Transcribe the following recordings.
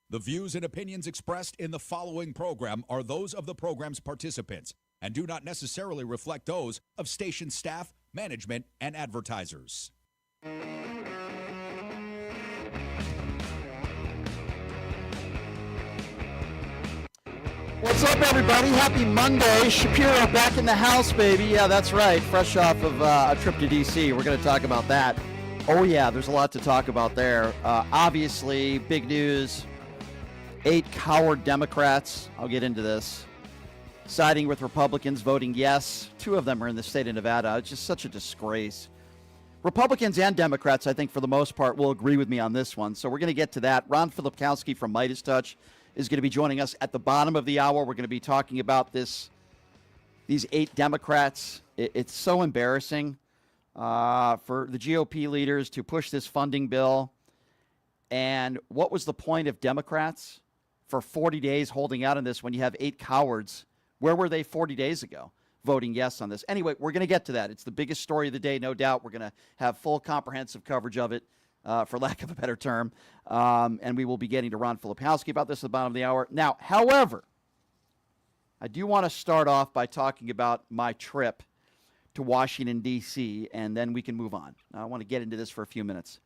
The views and opinions expressed in the following program are those of the program's participants and do not necessarily reflect those of station staff, management, and advertisers. What's up, everybody? Happy Monday. Shapiro back in the house, baby. Yeah, that's right. Fresh off of a trip to D.C. We're going to talk about that. Oh, yeah, there's a lot to talk about there. Obviously, big news. 8 coward Democrats, I'll get into this, siding with Republicans, voting yes. 2 of them are in the state of Nevada. It's just such a disgrace. Republicans and Democrats, I think, for the most part, will agree with me on this one. So we're going to get to that. Ron Filipkowski from Midas Touch is going to be joining us at the bottom of the hour. We're going to be talking about these 8 Democrats. It's so embarrassing for the GOP leaders to push this funding bill. And what was the point of Democrats for 40 days holding out on this when you have 8 cowards? Where were they 40 days ago voting yes on this? Anyway, we're going to get to that. It's the biggest story of the day, no doubt. We're going to have full comprehensive coverage of it, for lack of a better term. And we will be getting to Ron Filipkowski about this at the bottom of the hour. Now, however, I do want to start off by talking about my trip to Washington, D.C., and then we can move on. I want to get into this for a few minutes.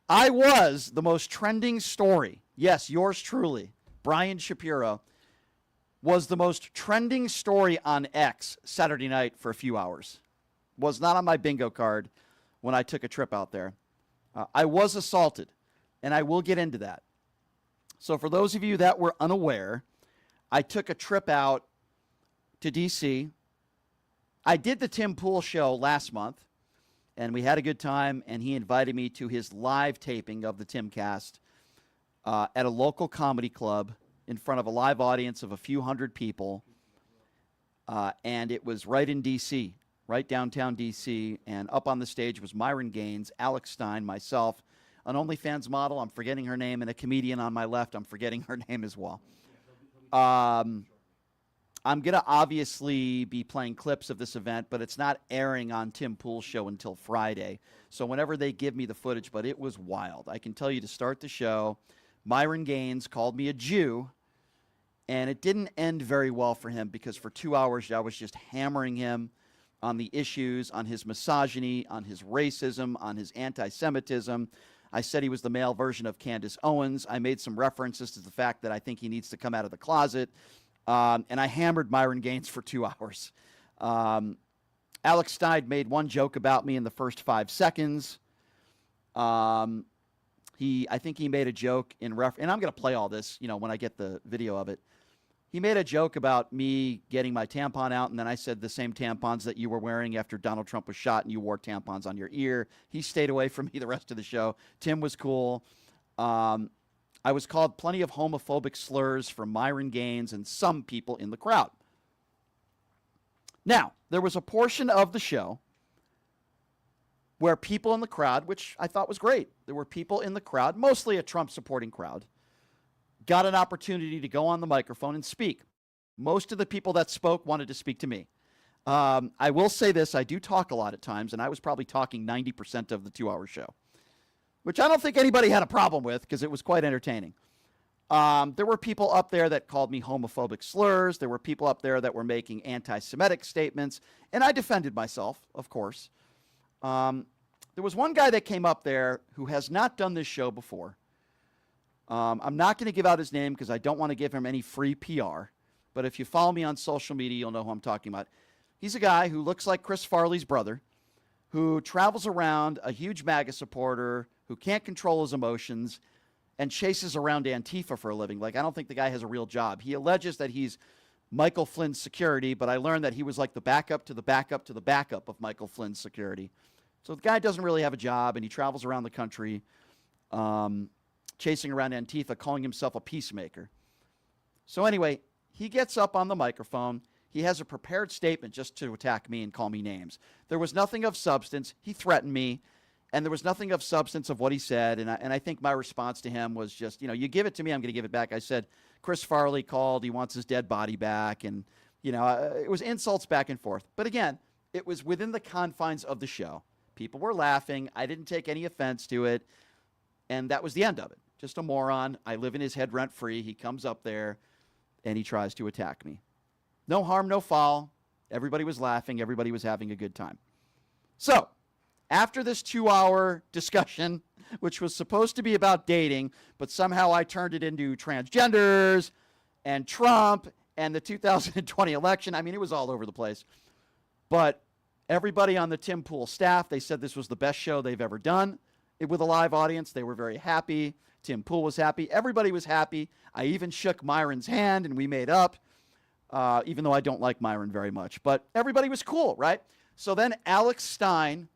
I was the most trending story. Yes, yours truly, Brian Shapiro, was the most trending story on X Saturday night for a few hours. Was not on my bingo card when I took a trip out there. I was assaulted, and I will get into that. So for those of you that were unaware, I took a trip out to D.C. I did the Tim Pool show last month, and we had a good time, and he invited me to his live taping of the Timcast at a local comedy club in front of a live audience of a few hundred people, and it was right in D.C., right downtown D.C., and up on the stage was Myron Gaines, Alex Stein, myself, an OnlyFans model, I'm forgetting her name, and a comedian on my left, I'm forgetting her name as well. I'm going to obviously be playing clips of this event, but it's not airing on Tim Pool's show until Friday. So whenever they give me the footage, but it was wild. I can tell you to start the show, Myron Gaines called me a Jew, and it didn't end very well for him because for 2 hours I was just hammering him on the issues, on his misogyny, on his racism, on his anti-Semitism. I said he was the male version of Candace Owens. I made some references to the fact that I think he needs to come out of the closet. And I hammered Myron Gaines for 2 hours. Alex Stein made one joke about me in the first 5 seconds. I think he made a joke and I'm going to play all this, when I get the video of it. He made a joke about me getting my tampon out, and then I said the same tampons that you were wearing after Donald Trump was shot and you wore tampons on your ear. He stayed away from me the rest of the show. Tim was cool. I was called plenty of homophobic slurs from Myron Gaines and some people in the crowd. Now, there was a portion of the show where people in the crowd, which I thought was great, there were people in the crowd, mostly a Trump-supporting crowd, got an opportunity to go on the microphone and speak. Most of the people that spoke wanted to speak to me. I will say this, I do talk a lot at times, and I was probably talking 90% of the 2-hour show, which I don't think anybody had a problem with because it was quite entertaining. There were people up there that called me homophobic slurs. There were people up there that were making anti-Semitic statements, and I defended myself, of course. There was one guy that came up there who has not done this show before. I'm not going to give out his name because I don't want to give him any free PR, but if you follow me on social media, you'll know who I'm talking about. He's a guy who looks like Chris Farley's brother, who travels around, a huge MAGA supporter, who can't control his emotions, and chases around Antifa for a living. Like, I don't think the guy has a real job. He alleges that he's Michael Flynn's security, but I learned that he was like the backup to the backup to the backup of Michael Flynn's security. So the guy doesn't really have a job, and he travels around the country chasing around Antifa, calling himself a peacemaker. So anyway, he gets up on the microphone. He has a prepared statement just to attack me and call me names. There was nothing of substance. He threatened me. And there was nothing of substance of what he said, and I think my response to him was just, you give it to me, I'm going to give it back. I said, Chris Farley called, he wants his dead body back, and, it was insults back and forth. But again, it was within the confines of the show. People were laughing. I didn't take any offense to it, and that was the end of it. just a moron. I live in his head rent-free. He comes up there, and he tries to attack me. No harm, no foul. Everybody was laughing. Everybody was having a good time. So, after this 2-hour discussion, which was supposed to be about dating, but somehow I turned it into transgenders and Trump and the 2020 election. I mean, it was all over the place. But everybody on the Tim Pool staff, they said this was the best show they've ever done with a live audience. They were very happy. Tim Pool was happy. Everybody was happy. I even shook Myron's hand, and we made up, even though I don't like Myron very much. But everybody was cool, right? So then Alex Stein,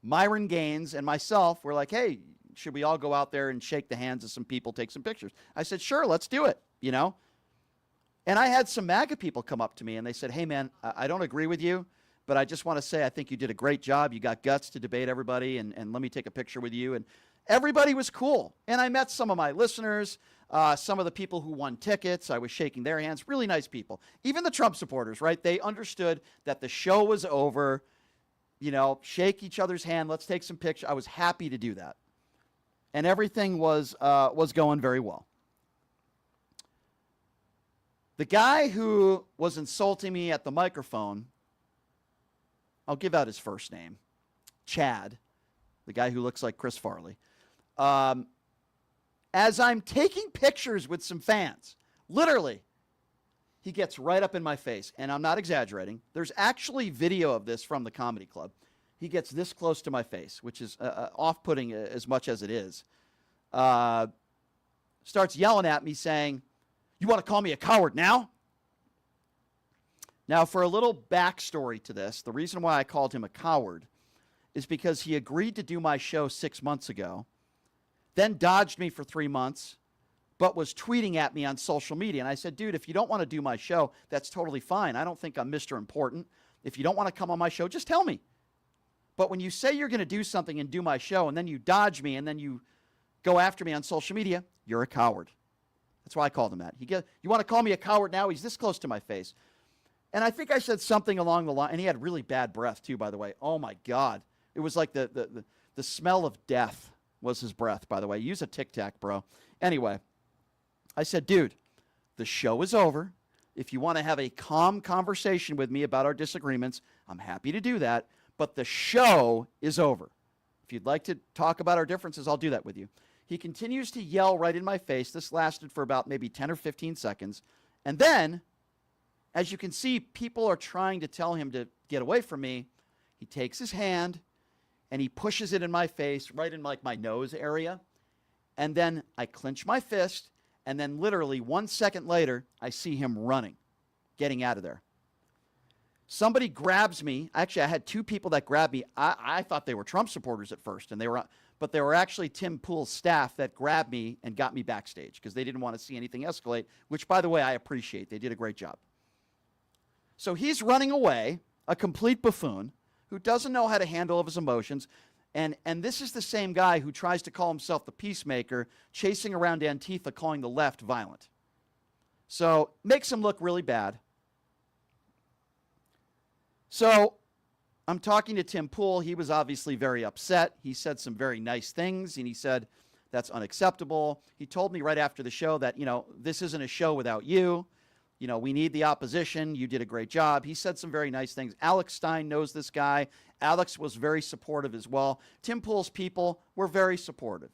Myron Gaines, and myself were like, hey, should we all go out there and shake the hands of some people, take some pictures? I said, sure, let's do it, you know? And I had some MAGA people come up to me, and they said, hey, man, I don't agree with you, but I just want to say I think you did a great job. You got guts to debate everybody, and let me take a picture with you. And everybody was cool. And I met some of my listeners, some of the people who won tickets. I was shaking their hands. Really nice people. Even the Trump supporters, right? They understood that the show was over. You know, shake each other's hand. Let's take some pictures. I was happy to do that. And everything was going very well. The guy who was insulting me at the microphone, I'll give out his first name, Chad, the guy who looks like Chris Farley. As I'm taking pictures with some fans, literally, he gets right up in my face, and I'm not exaggerating. There's actually video of this from the comedy club. He gets this close to my face, which is off-putting as much as it is. Starts yelling at me saying, you want to call me a coward now? Now, for a little backstory to this, the reason why I called him a coward is because he agreed to do my show 6 months ago, then dodged me for 3 months, but was tweeting at me on social media. And I said, dude, if you don't want to do my show, that's totally fine. I don't think I'm Mr. Important. If you don't want to come on my show, just tell me. But when you say you're going to do something and do my show, and then you dodge me, and then you go after me on social media, you're a coward. That's why I called him that. You want to call me a coward now? He's this close to my face. And I think I said something along the line, and he had really bad breath too, by the way. Oh my God. It was like the smell of death was his breath, by the way. Use a Tic Tac, bro. Anyway, I said, dude, the show is over. If you want to have a calm conversation with me about our disagreements, I'm happy to do that. But the show is over. If you'd like to talk about our differences, I'll do that with you. He continues to yell right in my face. This lasted for about maybe 10 or 15 seconds. And then, as you can see, people are trying to tell him to get away from me. He takes his hand and he pushes it in my face, right in like my nose area. And then I clench my fist. And then literally 1 second later, I see him running, getting out of there. Somebody grabs me. Actually, I had two people that grabbed me. I thought they were Trump supporters at first, but they were actually Tim Pool's staff that grabbed me and got me backstage because they didn't want to see anything escalate, which, by the way, I appreciate. They did a great job. So he's running away, a complete buffoon who doesn't know how to handle his emotions. And this is the same guy who tries to call himself the peacemaker, chasing around Antifa, calling the left violent. So makes him look really bad. So I'm talking to Tim Pool. He was obviously very upset. He said some very nice things, and he said, that's unacceptable. He told me right after the show that, this isn't a show without you. We need the opposition. You did a great job. He said some very nice things. Alex Stein knows this guy. Alex was very supportive as well. Tim Pool's people were very supportive.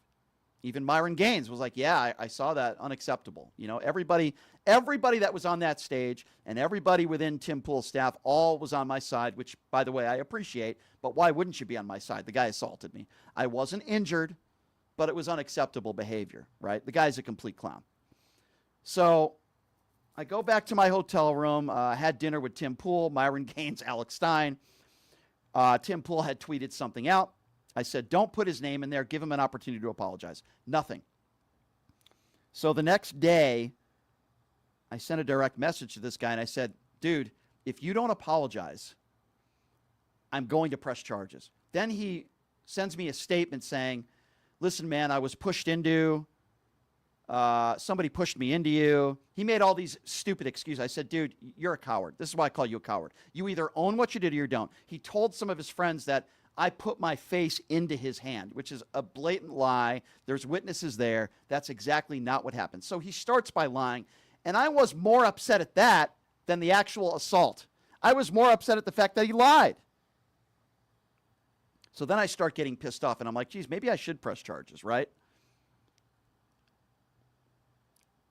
Even Myron Gaines was like, yeah, I saw that. Unacceptable. Everybody that was on that stage and everybody within Tim Pool's staff all was on my side, which, by the way, I appreciate. But why wouldn't you be on my side? The guy assaulted me. I wasn't injured, but it was unacceptable behavior, right? The guy's a complete clown. So I go back to my hotel room, had dinner with Tim Pool, Myron Gaines, Alex Stein. Tim Pool had tweeted something out. I said, don't put his name in there. Give him an opportunity to apologize. Nothing. So the next day, I sent a direct message to this guy, and I said, dude, if you don't apologize, I'm going to press charges. Then he sends me a statement saying, listen, man, I was pushed into, somebody pushed me into you. He made all these stupid excuses. I said, dude, you're a coward. This is why I call you a coward. You either own what you did or you don't. He told some of his friends that I put my face into his hand, which is a blatant lie. There's witnesses there. That's exactly not what happened. So he starts by lying, and I was more upset at that than the actual assault. I was more upset at the fact that he lied. So then I start getting pissed off, and I'm like, geez, maybe I should press charges, right?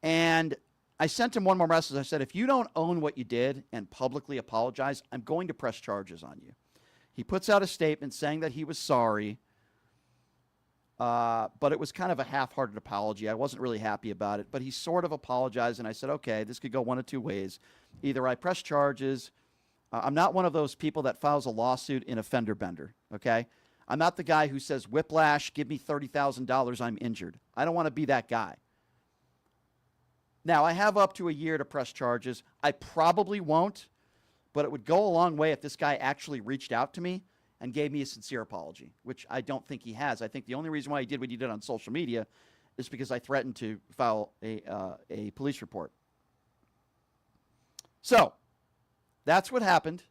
And I sent him one more message. I said, if you don't own what you did and publicly apologize, I'm going to press charges on you. He puts out a statement saying that he was sorry, but it was kind of a half-hearted apology. I wasn't really happy about it, but he sort of apologized, and I said, okay, this could go one of two ways. Either I press charges. I'm not one of those people that files a lawsuit in a fender bender, okay? I'm not the guy who says, whiplash, give me $30,000, I'm injured. I don't want to be that guy. Now, I have up to a year to press charges. I probably won't, but it would go a long way if this guy actually reached out to me and gave me a sincere apology, which I don't think he has. I think the only reason why he did what he did on social media is because I threatened to file a police report. So, that's what happened.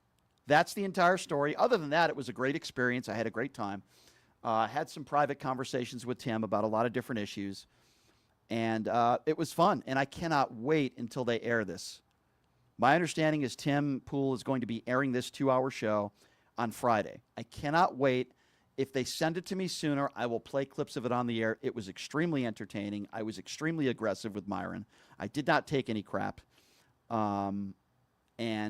That's the entire story. Other than that, it was a great experience. I had a great time. Had some private conversations with Tim about a lot of different issues. And it was fun. And I cannot wait until they air this. My understanding is Tim Pool is going to be airing this 2-hour show on Friday. I cannot wait. If they send it to me sooner, I will play clips of it on the air. It was extremely entertaining. I was extremely aggressive with Myron. I did not take any crap. And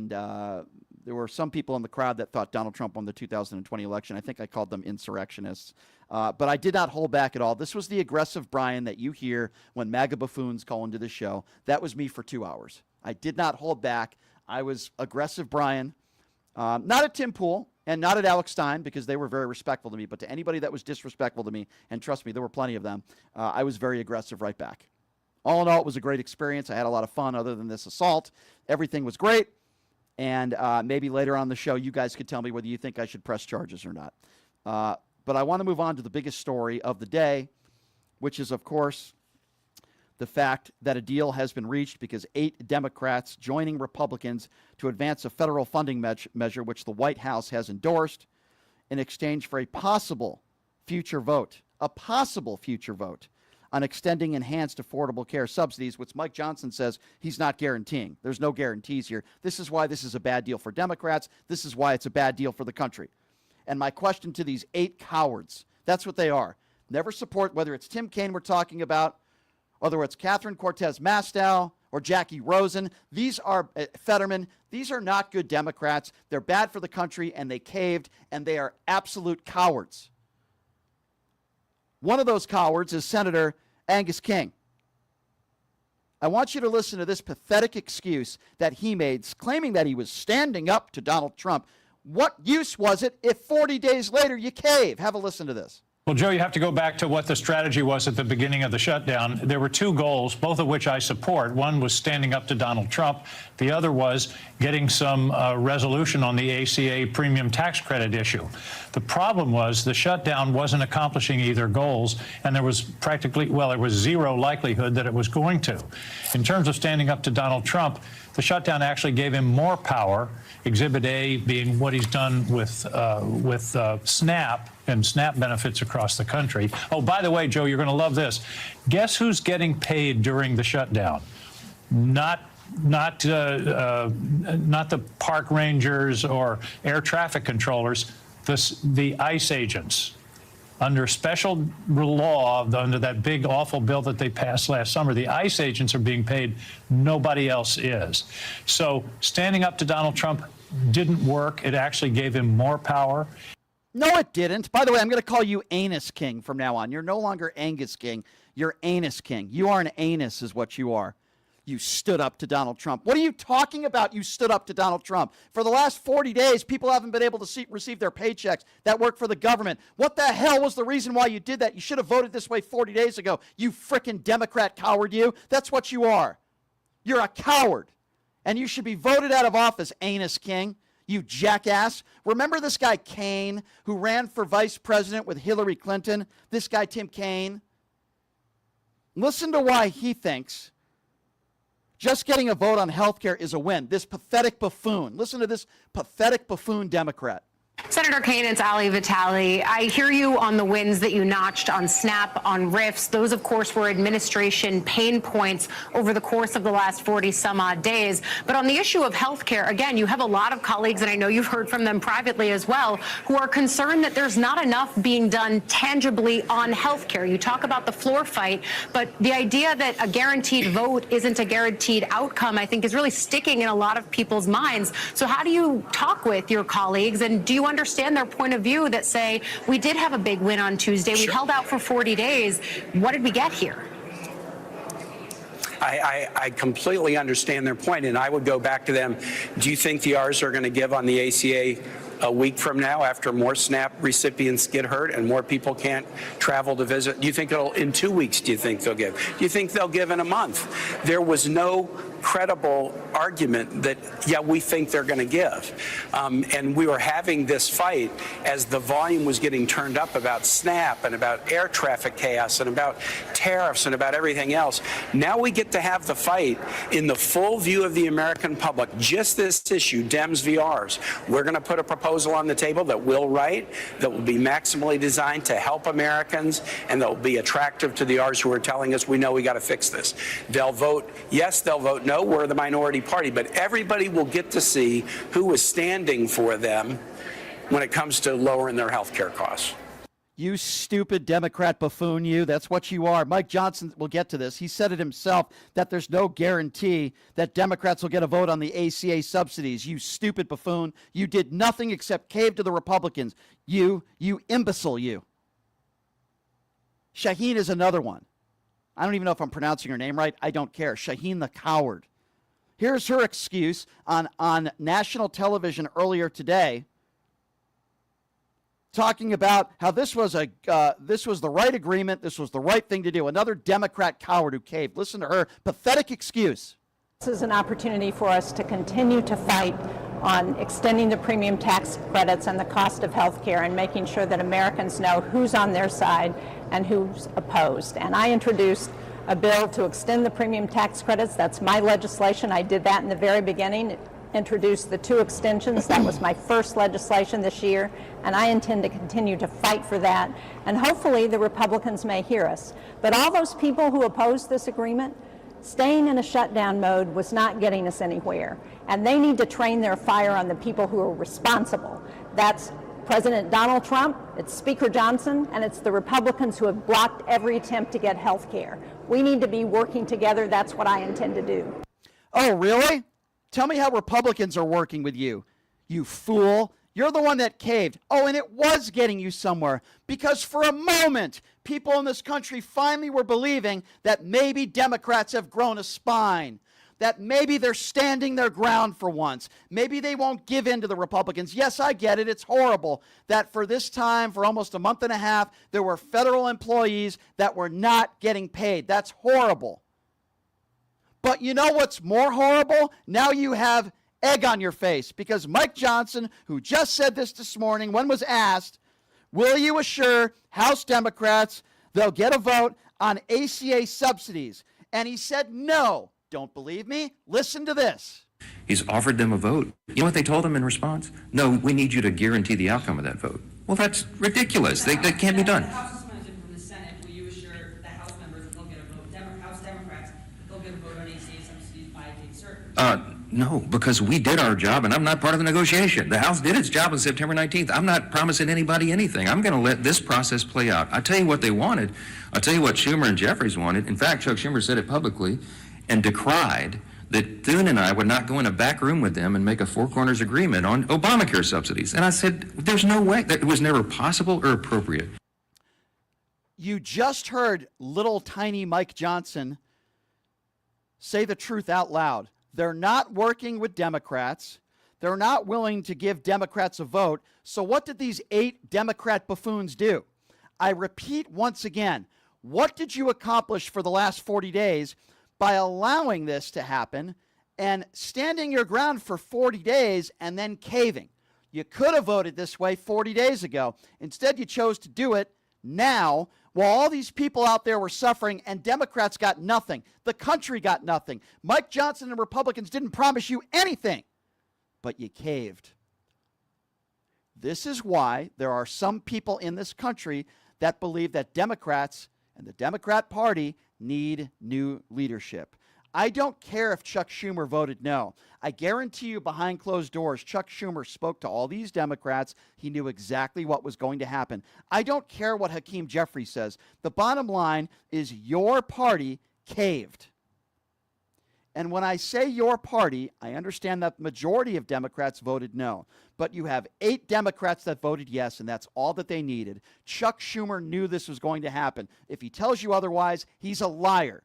there were some people in the crowd that thought Donald Trump won the 2020 election. I think I called them insurrectionists. But I did not hold back at all. This was the aggressive Brian that you hear when MAGA buffoons call into the show. That was me for 2 hours. I did not hold back. I was aggressive Brian. Not at Tim Pool and not at Alex Stein, because they were very respectful to me. But to anybody that was disrespectful to me, and trust me, there were plenty of them, I was very aggressive right back. All in all, it was a great experience. I had a lot of fun other than this assault. Everything was great. And maybe later on the show, you guys could tell me whether you think I should press charges or not. But I want to move on to the biggest story of the day, which is, of course, the fact that a deal has been reached because 8 Democrats joining Republicans to advance a federal funding measure, which the White House has endorsed, in exchange for a possible future vote on extending enhanced affordable care subsidies, which Mike Johnson says he's not guaranteeing. There's no guarantees here. This is why this is a bad deal for Democrats. This is why it's a bad deal for the country. And my question to these 8 cowards, that's what they are. Never support, whether it's Tim Kaine we're talking about, whether it's Catherine Cortez Masto or Jackie Rosen. These are Fetterman. These are not good Democrats. They're bad for the country, and they caved, and they are absolute cowards. One of those cowards is Senator Angus King. I want you to listen to this pathetic excuse that he made, claiming that he was standing up to Donald Trump. What use was it if 40 days later you cave? Have a listen to this. Well, Joe, you have to go back to what the strategy was at the beginning of the shutdown. There were 2 goals, both of which I support. One was standing up to Donald Trump. The other was getting some resolution on the ACA premium tax credit issue. The problem was the shutdown wasn't accomplishing either goals, and there was practically, well, there was 0 likelihood that it was going to. In terms of standing up to Donald Trump, the shutdown actually gave him more power, Exhibit A being what he's done with SNAP and SNAP benefits across the country. Oh, by the way, Joe, you're going to love this. Guess who's getting paid during the shutdown? Not the park rangers or air traffic controllers, the ICE agents. Under special law, under that big, awful bill that they passed last summer, the ICE agents are being paid. Nobody else is. So standing up to Donald Trump didn't work. It actually gave him more power. No, it didn't. By the way, I'm going to call you Anus King from now on. You're no longer Angus King. You're Anus King. You are an anus is what you are. You stood up to Donald Trump. What are you talking about? You stood up to Donald Trump. For the last 40 days, people haven't been able to receive their paychecks that work for the government. What the hell was the reason why you did that? You should have voted this way 40 days ago. You frickin' Democrat coward, you. That's what you are. You're a coward. And you should be voted out of office, Anus King. You jackass. Remember this guy Kaine, who ran for vice president with Hillary Clinton? This guy, Tim Kaine. Listen to why he thinks just getting a vote on health care is a win. This pathetic buffoon. Listen to this pathetic buffoon Democrat. Senator Kaine, it's Ali Vitale. I hear you on the wins that you notched on SNAP, on RIFs. Those, of course, were administration pain points over the course of the last 40 some odd days. But on the issue of health care, again, you have a lot of colleagues, and I know you've heard from them privately as well, who are concerned that there's not enough being done tangibly on health care. You talk about the floor fight, but the idea that a guaranteed vote isn't a guaranteed outcome, I think, is really sticking in a lot of people's minds. So how do you talk with your colleagues, and do you understand their point of view that say, we did have a big win on Tuesday, we held out for 40 days, what did we get here? I completely understand their point, and I would go back to them. Do you think the R's are going to give on the ACA a week from now after more SNAP recipients get hurt and more people can't travel to visit? Do you think in 2 weeks, do you think they'll give? Do you think they'll give in a month? There was no credible argument that, yeah, we think they're going to give. And we were having this fight as the volume was getting turned up about SNAP and about air traffic chaos and about tariffs and about everything else. Now we get to have the fight in the full view of the American public. Just this issue, Dems v. Rs. We're going to put a proposal on the table that we'll write, that will be maximally designed to help Americans, and that will be attractive to the Rs who are telling us, we know we got to fix this. They'll vote yes, they'll vote no. We're the minority party, but everybody will get to see who is standing for them when it comes to lowering their health care costs. You stupid Democrat buffoon, you. That's what you are. Mike Johnson will get to this. He said it himself that there's no guarantee that Democrats will get a vote on the ACA subsidies. You stupid buffoon. You did nothing except cave to the Republicans. You imbecile, you. Shaheen is another one. I don't even know if I'm pronouncing her name right. I don't care. Shaheen the coward. Here's her excuse on national television earlier today, talking about how this was the right agreement, this was the right thing to do. Another Democrat coward who caved. Listen to her pathetic excuse. This is an opportunity for us to continue to fight on extending the premium tax credits and the cost of health care and making sure that Americans know who's on their side and who's opposed. And I introduced a bill to extend the premium tax credits. That's my legislation. I did that in the very beginning. Introduced the 2 extensions. That was my first legislation this year, and I intend to continue to fight for that. And hopefully the Republicans may hear us. But all those people who opposed this agreement, staying in a shutdown mode was not getting us anywhere. And they need to train their fire on the people who are responsible. That's President Donald Trump, it's Speaker Johnson, and it's the Republicans who have blocked every attempt to get health care. We need to be working together. That's what I intend to do. Oh, really? Tell me how Republicans are working with you, you fool. You're the one that caved. Oh, and it was getting you somewhere, because for a moment, people in this country finally were believing that maybe Democrats have grown a spine, that maybe they're standing their ground for once. Maybe they won't give in to the Republicans. Yes, I get it. It's horrible that for this time, for almost a month and a half, there were federal employees that were not getting paid. That's horrible. But you know what's more horrible? Now you have egg on your face, because Mike Johnson, who just said this morning when was asked, will you assure House Democrats they'll get a vote on ACA subsidies? And he said no. Don't believe me? Listen to this. He's offered them a vote. You know what they told him in response? No, we need you to guarantee the outcome of that vote. Well, that's ridiculous. That can't be done. From the Senate, will you assure the House members that they'll get a vote? House Democrats, they'll get a vote on ACA subsidies by date certain? No, because we did our job, and I'm not part of the negotiation. The House did its job on September 19th. I'm not promising anybody anything. I'm going to let this process play out. I'll tell you what they wanted. I'll tell you what Schumer and Jeffries wanted. In fact, Chuck Schumer said it publicly and decried that Thune and I would not go in a back room with them and make a four corners agreement on Obamacare subsidies. And I said, there's no way. That was never possible or appropriate. You just heard little tiny Mike Johnson say the truth out loud. They're not working with Democrats. They're not willing to give Democrats a vote. So what did these 8 Democrat buffoons do? I repeat once again, what did you accomplish for the last 40 days by allowing this to happen and standing your ground for 40 days and then caving? You could have voted this way 40 days ago. Instead, you chose to do it now while all these people out there were suffering and Democrats got nothing. The country got nothing. Mike Johnson and Republicans didn't promise you anything, but you caved. This is why there are some people in this country that believe that Democrats and the Democrat Party need new leadership. I don't care if Chuck Schumer voted no. I guarantee you behind closed doors, Chuck Schumer spoke to all these Democrats. He knew exactly what was going to happen. I don't care what Hakeem Jeffries says. The bottom line is your party caved. And when I say your party, I understand that the majority of Democrats voted no. But you have 8 Democrats that voted yes, and that's all that they needed. Chuck Schumer knew this was going to happen. If he tells you otherwise, he's a liar.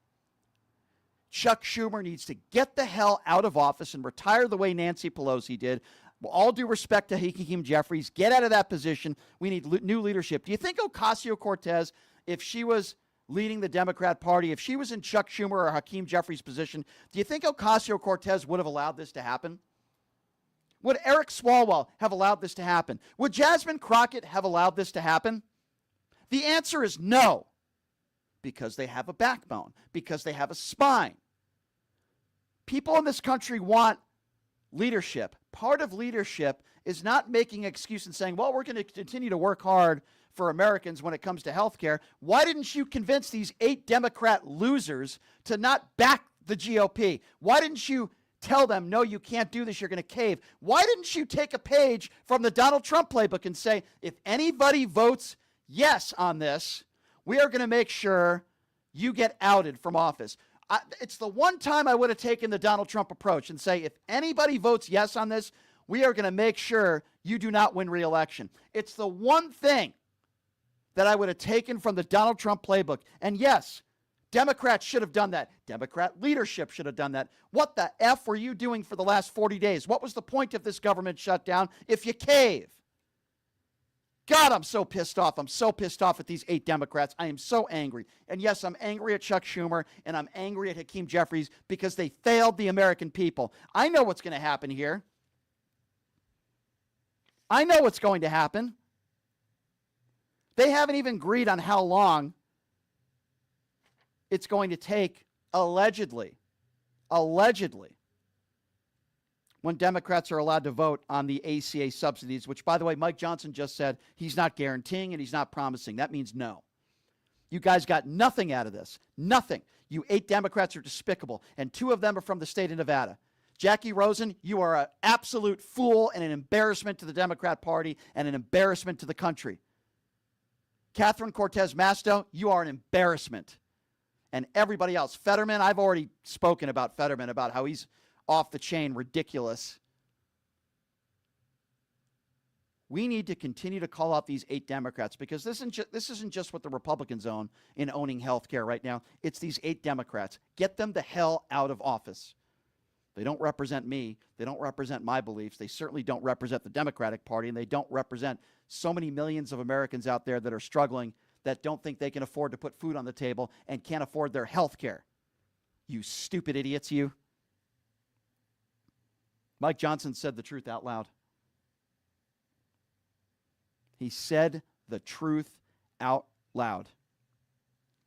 Chuck Schumer needs to get the hell out of office and retire the way Nancy Pelosi did. With all due respect to Hakeem Jeffries, get out of that position. We need new leadership. Do you think Ocasio-Cortez, if she was leading the Democrat Party, if she was in Chuck Schumer or Hakeem Jeffries' position, do you think Ocasio-Cortez would have allowed this to happen? Would Eric Swalwell have allowed this to happen? Would Jasmine Crockett have allowed this to happen? The answer is no, because they have a backbone, because they have a spine. People in this country want leadership. Part of leadership is not making an excuse and saying, well, we're going to continue to work hard for Americans when it comes to health care. Why didn't you convince these 8 Democrat losers to not back the GOP? Why didn't you tell them, no, you can't do this, you're going to cave? Why didn't you take a page from the Donald Trump playbook and say, if anybody votes yes on this, we are going to make sure you get outed from office? It's the one time I would have taken the Donald Trump approach and say, if anybody votes yes on this, we are going to make sure you do not win re-election. It's the one thing that I would have taken from the Donald Trump playbook. And yes, Democrats should have done that. Democrat leadership should have done that. What the F were you doing for the last 40 days? What was the point of this government shutdown if you cave? God, I'm so pissed off. I'm so pissed off at these 8 Democrats. I am so angry. And yes, I'm angry at Chuck Schumer, and I'm angry at Hakeem Jeffries because they failed the American people. I know what's going to happen here. I know what's going to happen. They haven't even agreed on how long it's going to take, allegedly, when Democrats are allowed to vote on the ACA subsidies, which, by the way, Mike Johnson just said he's not guaranteeing and he's not promising. That means no. You guys got nothing out of this. Nothing. You 8 Democrats are despicable, and 2 of them are from the state of Nevada. Jackie Rosen, you are an absolute fool and an embarrassment to the Democrat Party and an embarrassment to the country. Catherine Cortez Masto, you are an embarrassment. And everybody else. Fetterman, I've already spoken about Fetterman, about how he's off the chain, ridiculous. We need to continue to call out these 8 Democrats, because this isn't just what the Republicans own in owning health care right now. It's these 8 Democrats. Get them the hell out of office. They don't represent me. They don't represent my beliefs. They certainly don't represent the Democratic Party, and they don't represent so many millions of Americans out there that are struggling, that don't think they can afford to put food on the table and can't afford their health care. You stupid idiots, you. Mike Johnson said the truth out loud. He said the truth out loud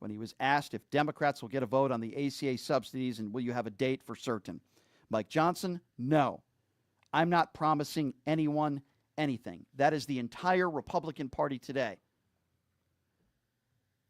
when he was asked if Democrats will get a vote on the ACA subsidies and will you have a date for certain. Mike Johnson, no. I'm not promising anyone anything. That is the entire Republican Party today.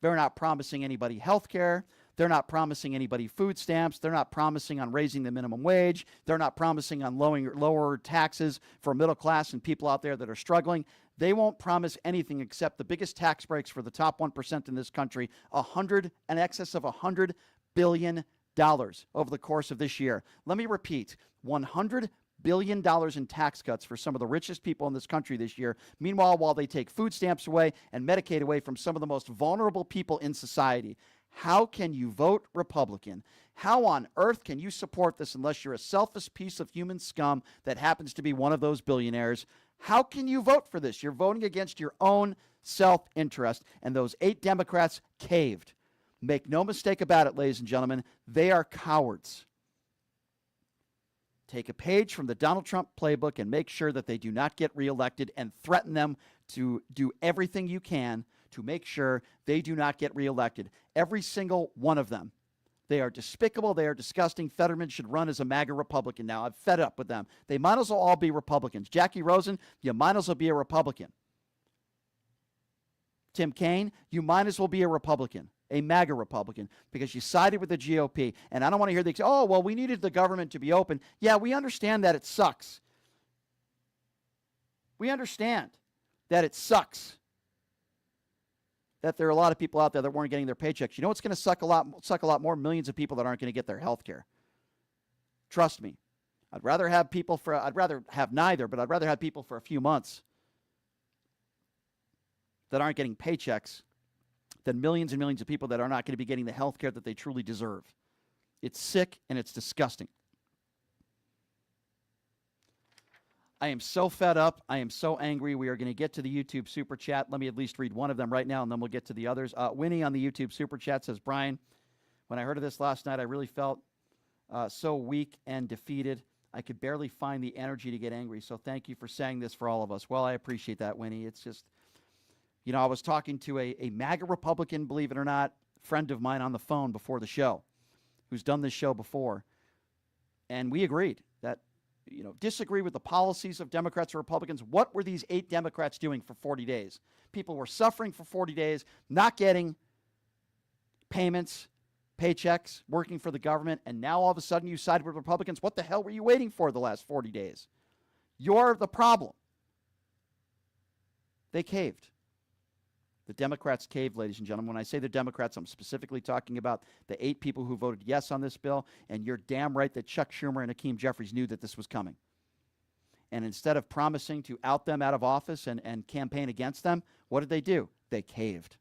They're not promising anybody health care. They're not promising anybody food stamps. They're not promising on raising the minimum wage. They're not promising on lower taxes for middle class and people out there that are struggling. They won't promise anything except the biggest tax breaks for the top 1% in this country, in excess of $100 billion over the course of this year. Let me repeat, $100 billion in tax cuts for some of the richest people in this country this year. Meanwhile, while they take food stamps away and Medicaid away from some of the most vulnerable people in society. How can you vote Republican? How on earth can you support this unless you're a selfish piece of human scum that happens to be one of those billionaires? How can you vote for this? You're voting against your own self-interest, and those 8 Democrats caved. Make no mistake about it, ladies and gentlemen, they are cowards. Take a page from the Donald Trump playbook and make sure that they do not get reelected, and threaten them to do everything you can to make sure they do not get reelected. Every single one of them. They are despicable. They are disgusting. Fetterman should run as a MAGA Republican now. I'm fed up with them. They might as well all be Republicans. Jackie Rosen, you might as well be a Republican. Tim Kaine, you might as well be a Republican, a MAGA Republican, because you sided with the GOP. And I don't want to hear the, oh, well, we needed the government to be open. Yeah, we understand that it sucks. We understand that it sucks that there are a lot of people out there that weren't getting their paychecks. You know what's going to suck a lot more? Millions of people that aren't going to get their health care. Trust me. I'd rather have neither, but I'd rather have people for a few months that aren't getting paychecks than millions and millions of people that are not going to be getting the health care that they truly deserve. It's sick and it's disgusting. I am so fed up. I am so angry. We are going to get to the YouTube Super Chat. Let me at least read one of them right now, and then we'll get to the others. Winnie on the YouTube Super Chat says, Brian, when I heard of this last night, I really felt so weak and defeated. I could barely find the energy to get angry. So thank you for saying this for all of us. Well, I appreciate that, Winnie. It's just, you know, I was talking to a MAGA Republican, believe it or not, friend of mine on the phone before the show, who's done this show before. And we agreed that, you know, disagree with the policies of Democrats or Republicans. What were these 8 Democrats doing for 40 days? People were suffering for 40 days, not getting payments, paychecks, working for the government, and now all of a sudden you sided with Republicans. What the hell were you waiting for the last 40 days? You're the problem. They caved. The Democrats caved, ladies and gentlemen. When I say the Democrats, I'm specifically talking about the 8 people who voted yes on this bill, and you're damn right that Chuck Schumer and Hakeem Jeffries knew that this was coming. And instead of promising to out them out of office and campaign against them, what did they do? They caved.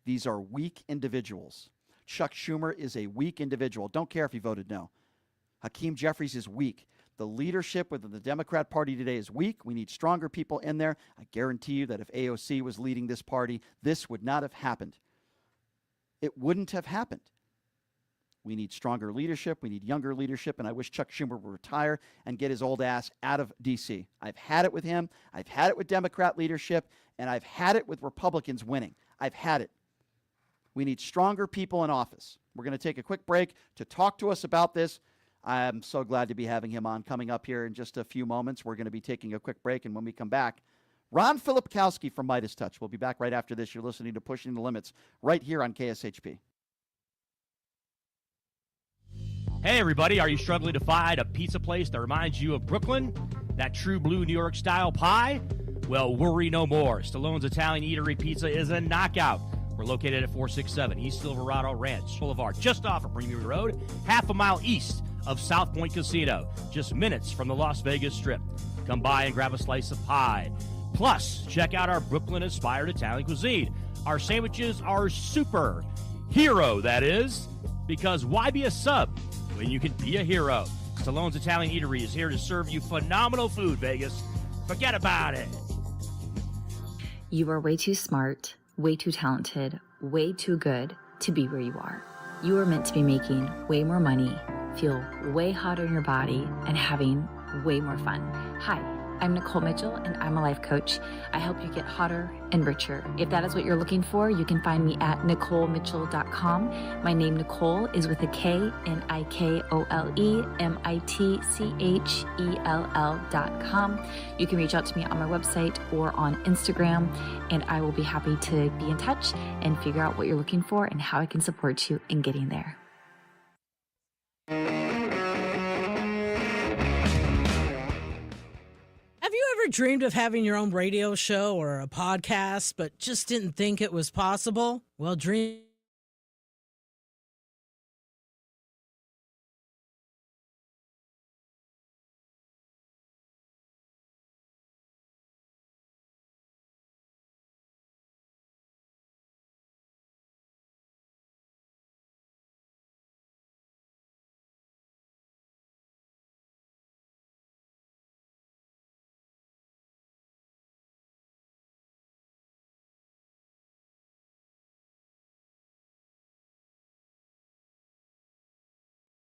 These are weak individuals. Chuck Schumer is a weak individual. Don't care if he voted no. Hakeem Jeffries is weak. The leadership within the Democrat Party today is weak. We need stronger people in there. I guarantee you that if AOC was leading this party, this would not have happened. It wouldn't have happened. We need stronger leadership. We need younger leadership. And I wish Chuck Schumer would retire and get his old ass out of D.C. I've had it with him. I've had it with Democrat leadership. And I've had it with Republicans winning. I've had it. We need stronger people in office. We're going to take a quick break to talk to us about this. I'm so glad to be having him on. Coming up here in just a few moments, we're going to be taking a quick break, and when we come back, Ron Filipkowski from Midas Touch. We'll be back right after this. You're listening to Pushing the Limits right here on KSHP. Hey, everybody. Are you struggling to find a pizza place that reminds you of Brooklyn? That true blue New York-style pie? Well, worry no more. Stallone's Italian Eatery Pizza is a knockout. We're located at 467 East Silverado Ranch Boulevard, just off of Premier Road, half a mile east of South Point Casino, just minutes from the Las Vegas Strip. Come by and grab a slice of pie. Plus, check out our Brooklyn-inspired Italian cuisine. Our sandwiches are super. Hero, that is. Because why be a sub when you can be a hero? Stallone's Italian Eatery is here to serve you phenomenal food, Vegas. Forget about it. You are way too smart, way too talented, way too good to be where you are. You are meant to be making way more money, feel way hotter in your body, and having way more fun. Hi, I'm Nicole Mitchell, and I'm a life coach. I help you get hotter and richer. If that is what you're looking for, you can find me at NicoleMitchell.com. My name, Nicole, is with a K, NIKOLE, You can reach out to me on my website or on Instagram, and I will be happy to be in touch and figure out what you're looking for and how I can support you in getting there. Have you ever dreamed of having your own radio show or a podcast, but just didn't think it was possible? Well, dream.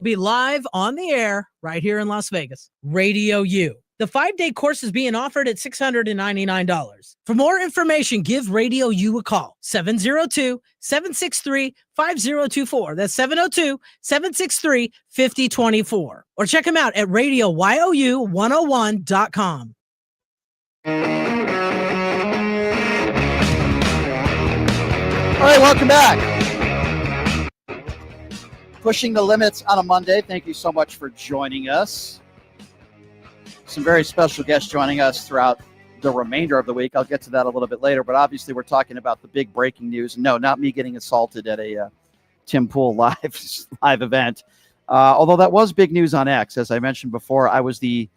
Be live on the air right here in Las Vegas. Radio U, The 5-day course is being offered at $699. For more information, give Radio U a call. 702-763-5024. That's 702-763-5024. Or check them out at radioyou101.com. All right, welcome back. Pushing the limits on a Monday. Thank you so much for joining us. Some very special guests joining us throughout the remainder of the week. I'll get to that a little bit later, but obviously we're talking about the big breaking news. No, not me getting assaulted at a Tim Pool live event. Although that was big news on X. As I mentioned before, I was the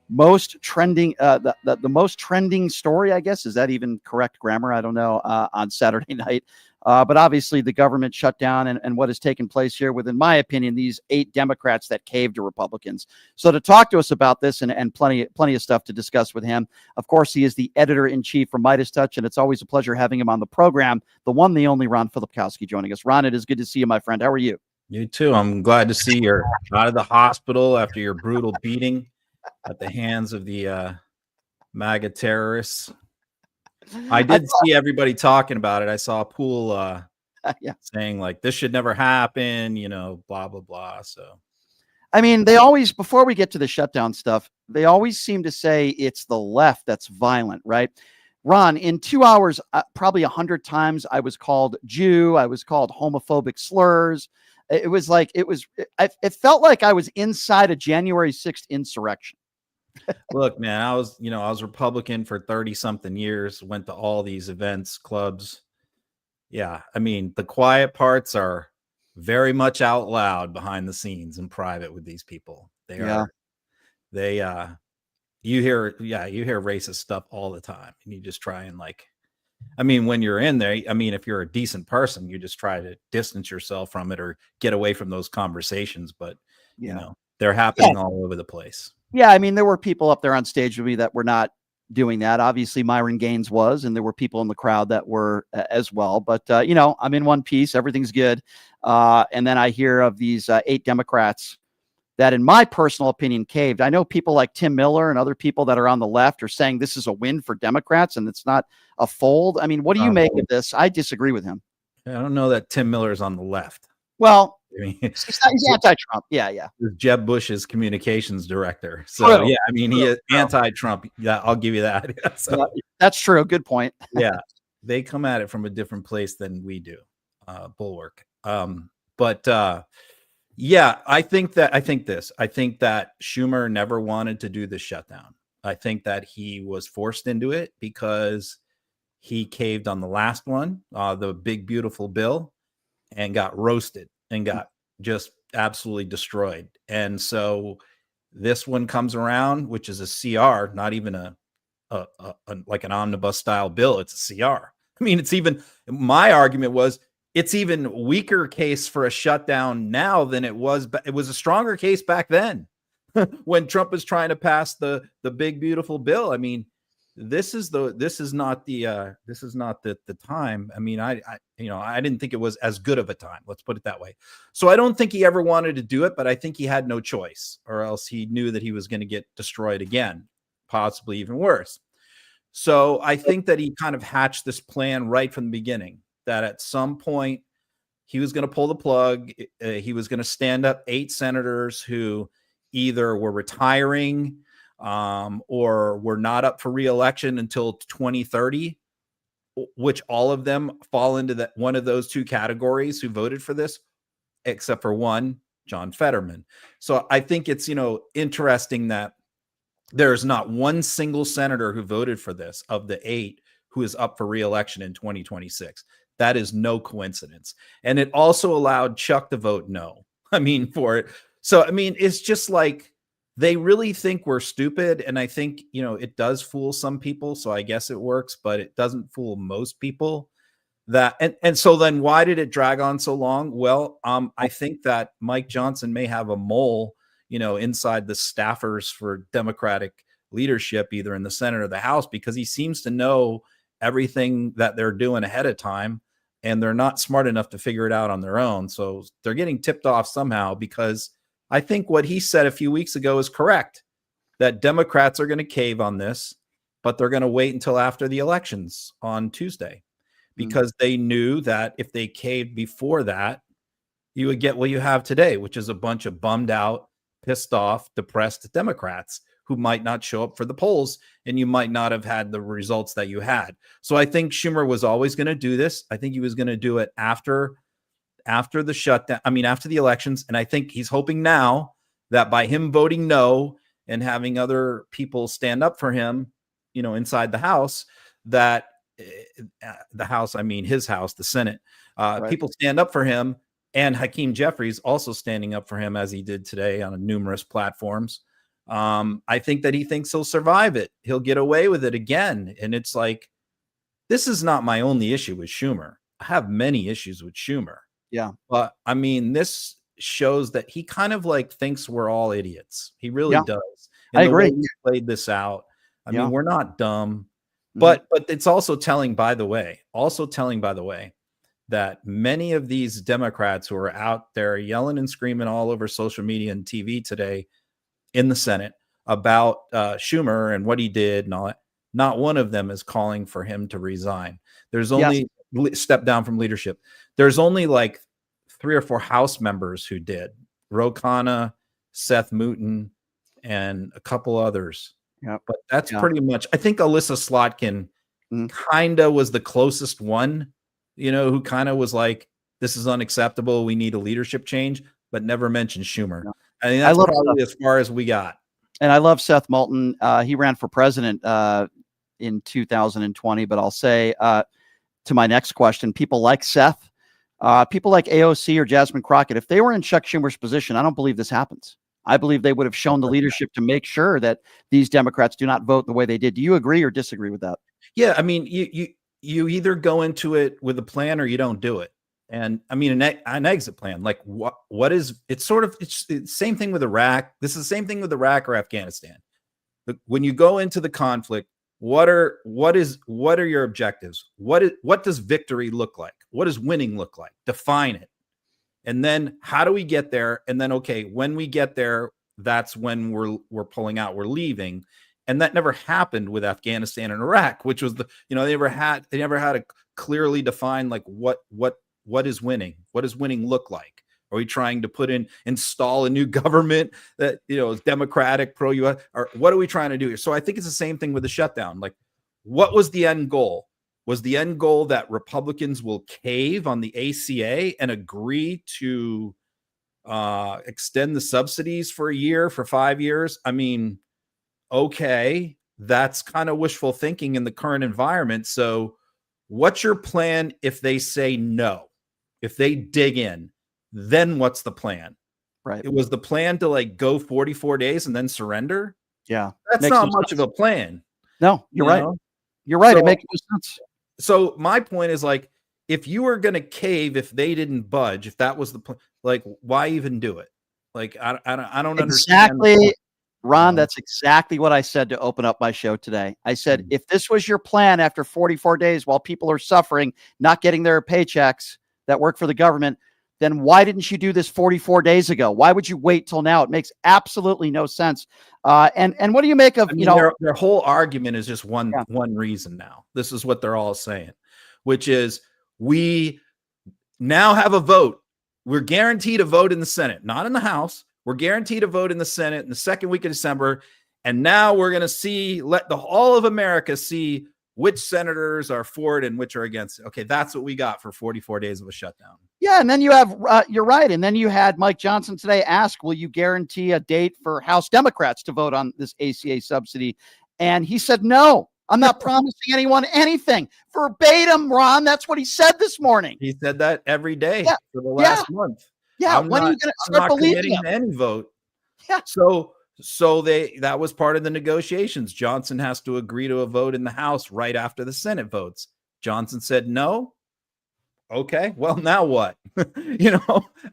most trending, the most trending story, I guess. Is that even correct grammar? I don't know, on Saturday night. But obviously the government shutdown and what has taken place here with, in my opinion, these 8 Democrats that caved to Republicans. So to talk to us about this and plenty of stuff to discuss with him, of course, he is the editor-in-chief for Midas Touch, and it's always a pleasure having him on the program. The one, the only Ron Filipkowski joining us. Ron, it is good to see you, my friend. How are you? You too. I'm glad to see you're out of the hospital after your brutal beating at the hands of the MAGA terrorists. I did see everybody talking about it. I saw Pool saying like this should never happen, blah, blah, blah. So, I mean, they always, before we get to the shutdown stuff, they always seem to say it's the left that's violent, right? Ron, in 2 hours, probably 100 times I was called Jew. I was called homophobic slurs. It felt like I was inside a January 6th insurrection. Look, man, I was Republican for 30 something years, went to all these events, clubs. Yeah. I mean, the quiet parts are very much out loud behind the scenes in private with these people. You hear racist stuff all the time, and you just try and when you're in there, if you're a decent person, you just try to distance yourself from it or get away from those conversations. But, they're happening all over the place. Yeah, I mean, there were people up there on stage with me that were not doing that. Obviously, Myron Gaines was, and there were people in the crowd that were as well. But, I'm in one piece. Everything's good. And then I hear of these 8 Democrats that, in my personal opinion, caved. I know people like Tim Miller and other people that are on the left are saying this is a win for Democrats and it's not a fold. I mean, what do you make of this? I disagree with him. I don't know that Tim Miller is on the left. Well, he's anti-Trump. Yeah. Jeb Bush's communications director. So, he is anti-Trump. Yeah, I'll give you that. So, that's true. Good point. Yeah, they come at it from a different place than we do. Bulwark. I think that Schumer never wanted to do the shutdown. I think that he was forced into it because he caved on the last one, the big, beautiful bill, and got roasted and got just absolutely destroyed. And so this one comes around, which is a CR, not even a like an omnibus style bill. It's a CR. I mean, my argument was it's even weaker case for a shutdown now than it was. It was a stronger case back then when Trump was trying to pass the big, beautiful bill. I mean, this is not the time. I mean, I didn't think it was as good of a time. Let's put it that way. So I don't think he ever wanted to do it, but I think he had no choice, or else he knew that he was going to get destroyed again, possibly even worse. So I think that he kind of hatched this plan right from the beginning, that at some point he was going to pull the plug. He was going to stand up 8 senators who either were retiring or were not up for re-election until 2030, which all of them fall into that one of those 2 categories who voted for this, except for one, John Fetterman. So I think it's, interesting that there's not one single senator who voted for this of the 8 who is up for re-election in 2026. That is no coincidence. And it also allowed Chuck to vote no, for it. So, it's just like, they really think we're stupid. And I think, it does fool some people. So I guess it works, but it doesn't fool most people. And so then why did it drag on so long? Well, I think that Mike Johnson may have a mole, inside the staffers for Democratic leadership, either in the Senate or the House, because he seems to know everything that they're doing ahead of time, and they're not smart enough to figure it out on their own. So they're getting tipped off somehow, because I think what he said a few weeks ago is correct. that Democrats are going to cave on this, but they're going to wait until after the elections on Tuesday, because they knew that if they caved before that, you would get what you have today, which is a bunch of bummed out, pissed off, depressed Democrats who might not show up for the polls, and you might not have had the results that you had. So I think Schumer was always going to do this. I think he was going to do it after the shutdown. I mean, after the elections. And I think he's hoping now that by him voting no and having other people stand up for him, inside the House, that the House, I mean, his House, the Senate, people stand up for him, and Hakeem Jeffries also standing up for him, as he did today on numerous platforms. I think that he thinks he'll survive it. He'll get away with it again. And it's like, this is not my only issue with Schumer. I have many issues with Schumer. Yeah. But I mean, this shows that he kind of like thinks we're all idiots. He really does. And I agree. He played this out. I mean, we're not dumb, Mm-hmm. but it's also telling, by the way, that many of these Democrats who are out there yelling and screaming all over social media and TV today in the Senate about Schumer and what he did and all that, not one of them is calling for him to resign. There's only step down from leadership. There's only like 3 or 4 House members who did. Ro Khanna, Seth Moulton, and a couple others. Yeah, but that's pretty much. I think Alyssa Slotkin kind of was the closest one, who kind of was like, "This is unacceptable. We need a leadership change," but never mentioned Schumer. Yeah. I mean, that's probably as far as we got. And I love Seth Moulton. He ran for president in 2020. But I'll say to my next question, people like Seth, people like AOC or Jasmine Crockett, if they were in Chuck Schumer's position, I don't believe this happens. I believe they would have shown the leadership to make sure that these Democrats do not vote the way they did. Do you agree or disagree with that? Yeah, I mean, you either go into it with a plan or you don't do it. And I mean, an exit plan, like what is, it's the same thing with Iraq. This is the same thing with Iraq or Afghanistan. When you go into the conflict, what are your objectives? What does victory look like? What does winning look like? Define it. And then how do we get there? And then, okay, when we get there, that's when we're pulling out, we're leaving. And that never happened with Afghanistan and Iraq, which was they never had a clearly defined, like what is winning? What does winning look like? Are we trying to install a new government that, is democratic, pro-US, or what are we trying to do here? So I think it's the same thing with the shutdown. Like, what was the end goal? Was the end goal that Republicans will cave on the ACA and agree to extend the subsidies for a year, for 5 years? I mean, okay, that's kind of wishful thinking in the current environment. So what's your plan if they say no? If they dig in, then what's the plan? Right. It was the plan to like go 44 days and then surrender. Yeah. That's not much of a plan. No, you're right. You're right. It makes no sense. So my point is, like, if you were going to cave, if they didn't budge, if that was the plan, like, why even do it? Like, I don't understand. Exactly, Ron. That's exactly what I said to open up my show today. I said, if this was your plan after 44 days while people are suffering, not getting their paychecks that work for the government, then why didn't you do this 44 days ago? Why would you wait till now? It makes absolutely no sense. And what do you make of, their whole argument is just one reason now. This is what they're all saying, which is we now have a vote. We're guaranteed a vote in the Senate, not in the House. We're guaranteed a vote in the Senate in the second week of December. And now we're going to let all of America see which senators are for it and which are against it. Okay, that's what we got for 44 days of a shutdown. Yeah, and then you have, you're right, and then you had Mike Johnson today ask, will you guarantee a date for House Democrats to vote on this ACA subsidy? And he said, no, I'm not promising anyone anything. Verbatim, Ron, that's what he said this morning. He said that every day for the last month. Yeah, when are you going to start believing him? Any vote. Yeah. So that was part of the negotiations. Johnson has to agree to a vote in the House right after the Senate votes. Johnson said no. Okay, well, now what?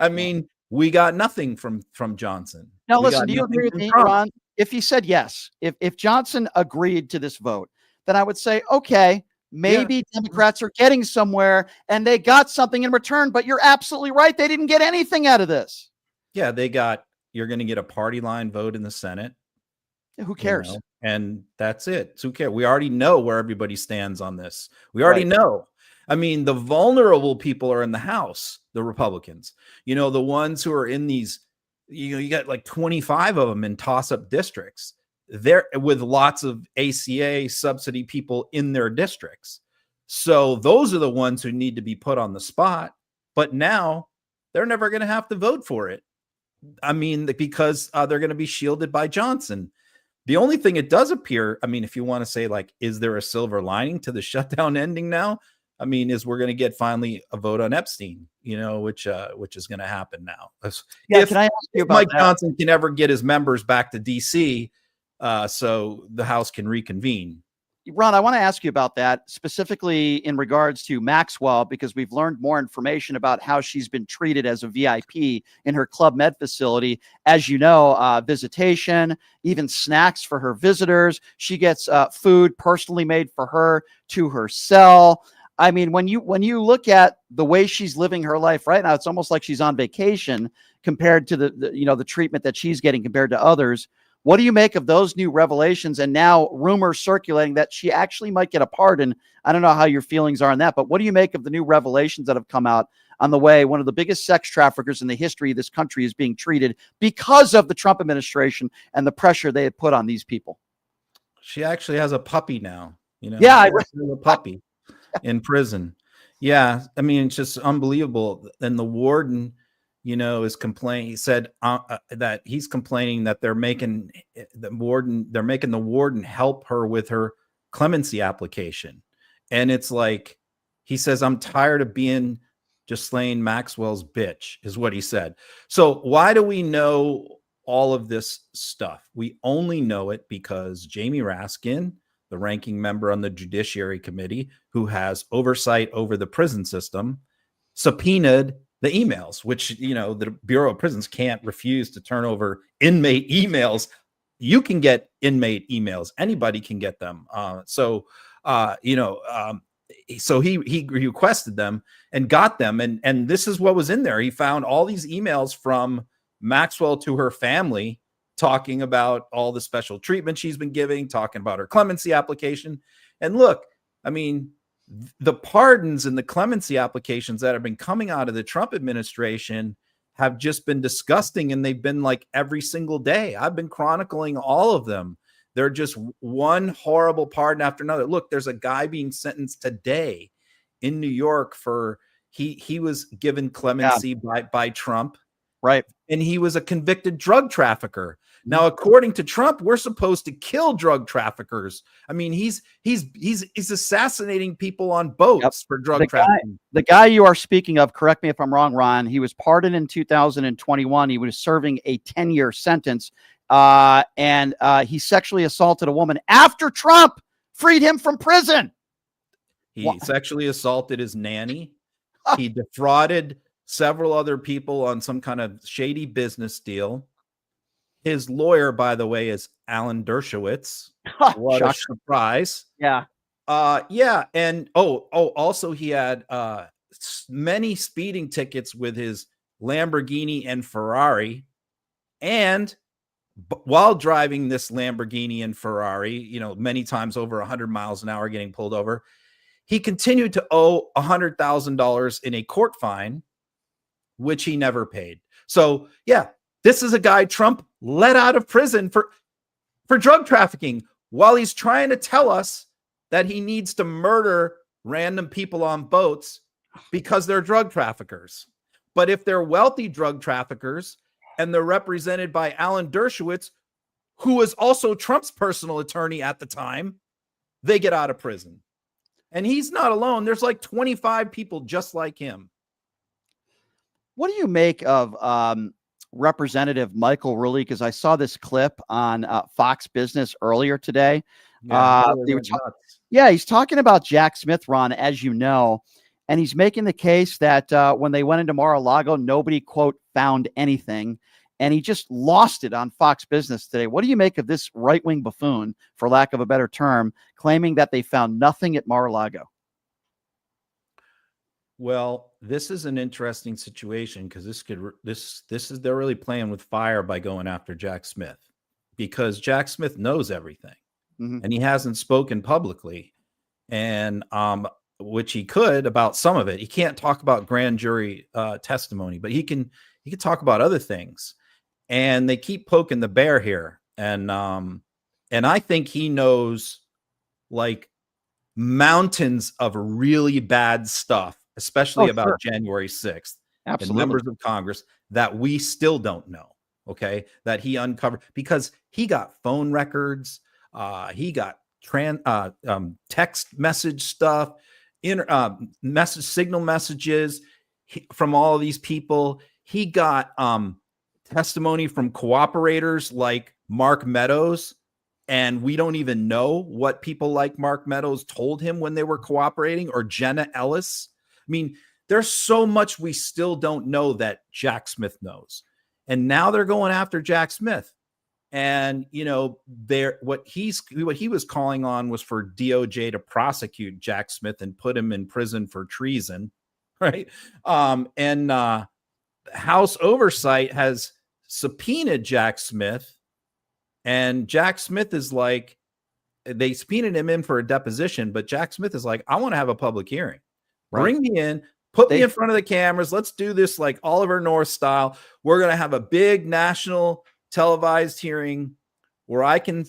I mean, we got nothing from Johnson. Now, listen, do you agree with me, Ron? If he said yes, if Johnson agreed to this vote, then I would say, okay, maybe Democrats are getting somewhere and they got something in return, but you're absolutely right. They didn't get anything out of this. Yeah, you're going to get a party line vote in the Senate. Who cares? And that's it. Who cares? We already know where everybody stands on this. We already know. I mean, the vulnerable people are in the House, the Republicans, the ones who are in these, you got like 25 of them in toss-up districts. They're with lots of ACA subsidy people in their districts. So those are the ones who need to be put on the spot. But now they're never going to have to vote for it. I mean, because they're going to be shielded by Johnson. The only thing it does appear, I mean, if you want to say, like, is there a silver lining to the shutdown ending now? I mean, is we're going to get finally a vote on Epstein, which is going to happen now. If, can I ask you about Mike that? Johnson can ever get his members back to DC, so the House can reconvene. Ron, I want to ask you about that, specifically in regards to Maxwell, because we've learned more information about how she's been treated as a VIP in her Club Med facility. As you know, visitation, even snacks for her visitors. She gets food personally made for her to her cell. I mean, when you look at the way she's living her life right now, it's almost like she's on vacation compared to the treatment that she's getting compared to others. What do you make of those new revelations and now rumors circulating that she actually might get a pardon? I don't know how your feelings are on that, but what do you make of the new revelations that have come out on the way one of the biggest sex traffickers in the history of this country is being treated because of the Trump administration and the pressure they had put on these people? She actually has a puppy now, Yeah, a puppy in prison. Yeah. I mean, it's just unbelievable. And the warden, is complaining. He said that he's complaining that they're making the warden help her with her clemency application. And it's like, he says, I'm tired of being Ghislaine Maxwell's bitch, is what he said. So why do we know all of this stuff? We only know it because Jamie Raskin, the ranking member on the Judiciary Committee, who has oversight over the prison system, subpoenaed the emails, which, the Bureau of Prisons can't refuse to turn over inmate emails. You can get inmate emails. Anybody can get them. So he requested them and got them. And this is what was in there. He found all these emails from Maxwell to her family talking about all the special treatment she's been giving, talking about her clemency application. And look, I mean, the pardons and the clemency applications that have been coming out of the Trump administration have just been disgusting. And they've been like every single day. I've been chronicling all of them. They're just one horrible pardon after another. Look, there's a guy being sentenced today in New York for he was given clemency by Trump. Right. And he was a convicted drug trafficker. Now, according to Trump, we're supposed to kill drug traffickers. I mean, he's assassinating people on boats for drug trafficking. The guy you are speaking of, correct me if I'm wrong, Ron, he was pardoned in 2021. He was serving a 10-year sentence, and he sexually assaulted a woman after Trump freed him from prison. He sexually assaulted his nanny. He defrauded several other people on some kind of shady business deal. His lawyer, by the way, is Alan Dershowitz. What a surprise. Yeah. And also he had many speeding tickets with his Lamborghini and Ferrari. And while driving this Lamborghini and Ferrari, many times over 100 miles an hour getting pulled over, he continued to owe $100,000 in a court fine, which he never paid. So, yeah, this is a guy Trump let out of prison for drug trafficking while he's trying to tell us that he needs to murder random people on boats because they're drug traffickers. But if they're wealthy drug traffickers and they're represented by Alan Dershowitz, who was also Trump's personal attorney at the time, they get out of prison. And he's not alone. There's like 25 people just like him. What do you make of Representative Michael Rulli? Because I saw this clip on Fox Business earlier today. He's talking about Jack Smith, Ron, as you know, and he's making the case that when they went into Mar-a-Lago, nobody, quote, found anything. And he just lost it on Fox Business today. What do you make of this right-wing buffoon, for lack of a better term, claiming that they found nothing at Mar-a-Lago? Well, this is an interesting situation because they're really playing with fire by going after Jack Smith. because Jack Smith knows everything, Mhm. and he hasn't spoken publicly, and which he could about some of it. He can't talk about grand jury testimony, but he can talk about other things. And they keep poking the bear here, and I think he knows like mountains of really bad stuff, especially about Sure. January 6th and Absolutely. members of Congress that we still don't know. Okay, that he uncovered because he got phone records, he got text message stuff, signal messages from all of these people. He got testimony from cooperators like Mark Meadows, and we don't even know what people like Mark Meadows told him when they were cooperating, or Jenna Ellis. I mean, there's so much we still don't know that Jack Smith knows. And now they're going after Jack Smith. And, you know, what he was calling on was for DOJ to prosecute Jack Smith and put him in prison for treason. Right. House Oversight has subpoenaed Jack Smith, and Jack Smith is like, they subpoenaed him in for a deposition, but Jack Smith is like, I want to have a public hearing. Right. Bring me in, put me in front of the cameras. Let's do this like Oliver North style. We're going to have a big national televised hearing where I can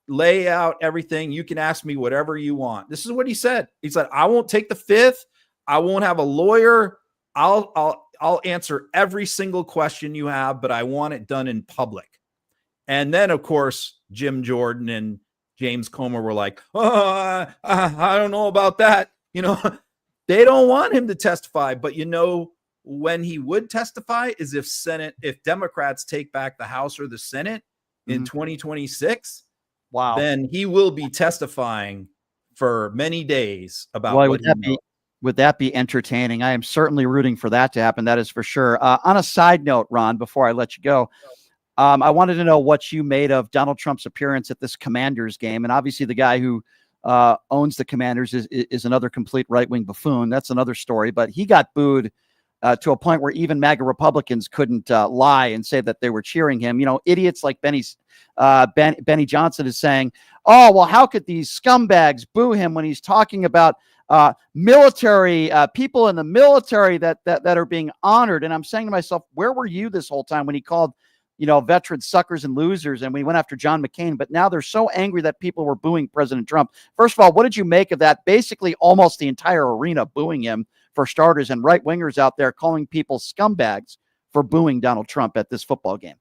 lay out everything. You can ask me whatever you want. This is what he said. He said, I won't take the fifth. I won't have a lawyer. I'll answer every single question you have, but I want it done in public. And then, of course, Jim Jordan and James Comer were like, I don't know about that. You know, they don't want him to testify. But, you know, when he would testify is if Democrats take back the House or the Senate in 2026. Wow. Then he will be testifying for many days about what he knows. Would that be entertaining? I am certainly rooting for that to happen. That is for sure. On a side note, Ron, before I let you go, I wanted to know what you made of Donald Trump's appearance at this Commanders game. And obviously the guy who owns the Commanders is another complete right-wing buffoon. That's another story. But he got booed to a point where even MAGA Republicans couldn't lie and say that they were cheering him. You know, idiots like Benny Johnson is saying, oh, well, how could these scumbags boo him when he's talking about military people in the military that are being honored? And I'm saying to myself, where were you this whole time when he called, you know, veterans suckers and losers, and we went after John McCain? But now they're so angry that people were booing President Trump. First of all, what did you make of that? Basically, almost the entire arena booing him, for starters, and right wingers out there calling people scumbags for booing Donald Trump at this football game.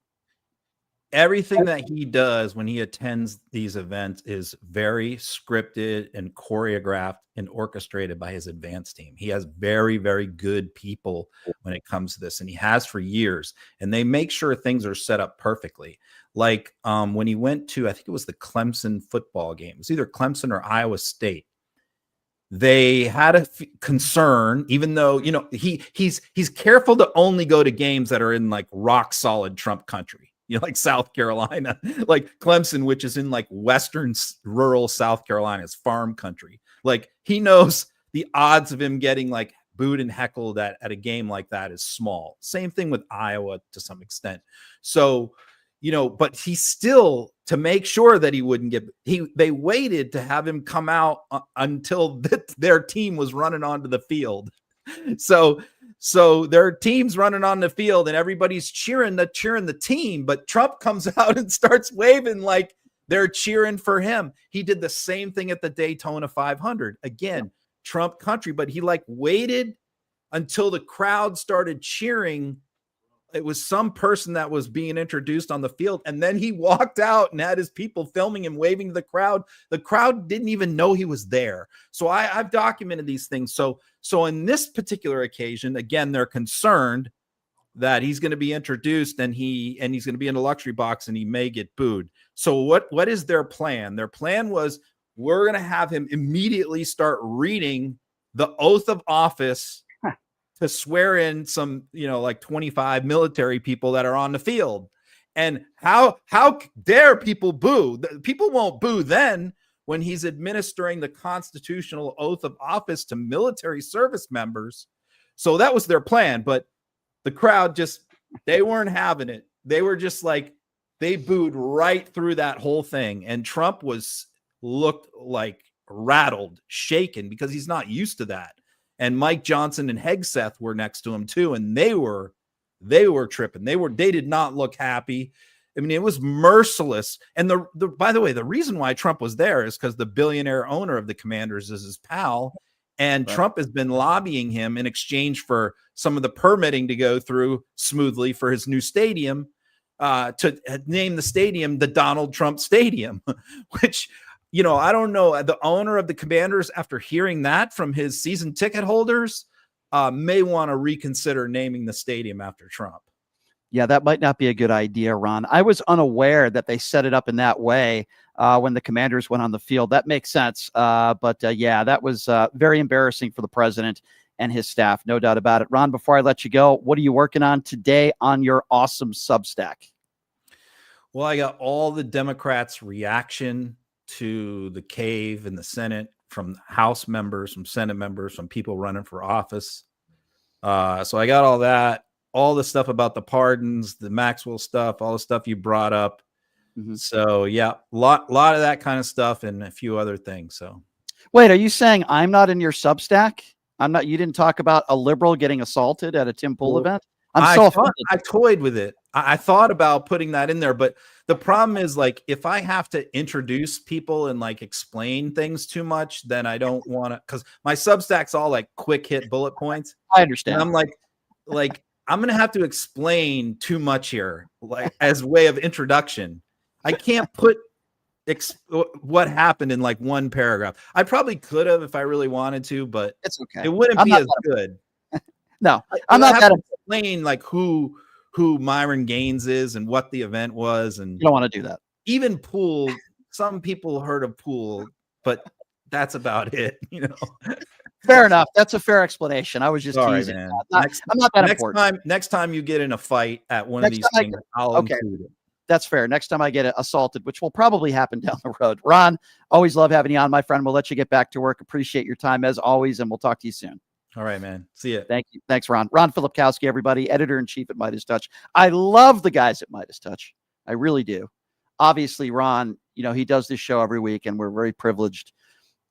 Everything that he does when he attends these events is very scripted and choreographed and orchestrated by his advance team. He has very, very good people when it comes to this, and he has for years, and they make sure things are set up perfectly. Like when he went to, I think it was the Clemson football game. It was either Clemson or Iowa State. They had a concern, even though, you know, he's careful to only go to games that are in like rock solid Trump country. You know, like South Carolina, like Clemson, which is in like western rural South Carolina, it's farm country. Like he knows the odds of him getting like booed and heckled at a game like that is small. Same thing with Iowa to some extent. So, you know, but he still, to make sure that he wouldn't get, they waited to have him come out until their team was running onto the field. So their team's running on the field and everybody's cheering the team, but Trump comes out and starts waving like they're cheering for him. He did the same thing at the Daytona 500. Again, Trump country, but he like waited until the crowd started cheering. It was some person that was being introduced on the field, and then he walked out and had his people filming him, waving to the crowd. The crowd didn't even know he was there. So I've documented these things. So in this particular occasion, again, they're concerned that he's going to be introduced and he's going to be in a luxury box and he may get booed. So what is their plan? Their plan was, we're going to have him immediately start reading the oath of office to swear in some, you know, like 25 military people that are on the field. And how dare people boo? People won't boo then when he's administering the constitutional oath of office to military service members. So that was their plan, but the crowd they weren't having it. They were just like, They booed right through that whole thing. And Trump looked like rattled, shaken, because he's not used to that. And Mike Johnson and Hegseth were next to him too. And they were tripping. They did not look happy. I mean, it was merciless. And by the way, the reason why Trump was there is because the billionaire owner of the Commanders is his pal. And right. Trump has been lobbying him in exchange for some of the permitting to go through smoothly for his new stadium, to name the stadium the Donald Trump Stadium, which, you know, I don't know. The owner of the Commanders, after hearing that from his season ticket holders, may want to reconsider naming the stadium after Trump. Yeah, that might not be a good idea, Ron. I was unaware that they set it up in that way when the Commanders went on the field. That makes sense. But yeah, that was very embarrassing for the president and his staff, no doubt about it. Ron, before I let you go, what are you working on today on your awesome Substack? Well, I got all the Democrats' reaction to the cave in the Senate from House members, from Senate members, from people running for office. So I got all that. All the stuff about the pardons, the Maxwell stuff, all the stuff you brought up. Mm-hmm. So yeah, lot of that kind of stuff and a few other things. So wait, are you saying I'm not in your Substack? You didn't talk about a liberal getting assaulted at a Tim Pool event? I toyed with it. I thought about putting that in there, but the problem is, like, if I have to introduce people and like explain things too much, then I don't want to, because my Substack's all like quick hit bullet points. I understand. And I'm like, I'm going to have to explain too much here, like as way of introduction. I can't put what happened in like one paragraph. I probably could have if I really wanted to, but it's okay. It wouldn't be as good. No, I'm not that explain like who Myron Gaines is and what the event was. And you don't want to do that. Even Poole, some people heard of Poole, but that's about it, you know. Fair enough. That's a fair explanation. I was just teasing. Man. I'm not that important. Next time you get in a fight at one of these things, I'll include it. That's fair. Next time I get assaulted, which will probably happen down the road. Ron, always love having you on, my friend. We'll let you get back to work. Appreciate your time as always, and we'll talk to you soon. All right, man. See ya. Thank you. Thanks, Ron. Ron Filipkowski, everybody, editor-in-chief at Midas Touch. I love the guys at Midas Touch. I really do. Obviously, Ron, you know, he does this show every week, and we're very privileged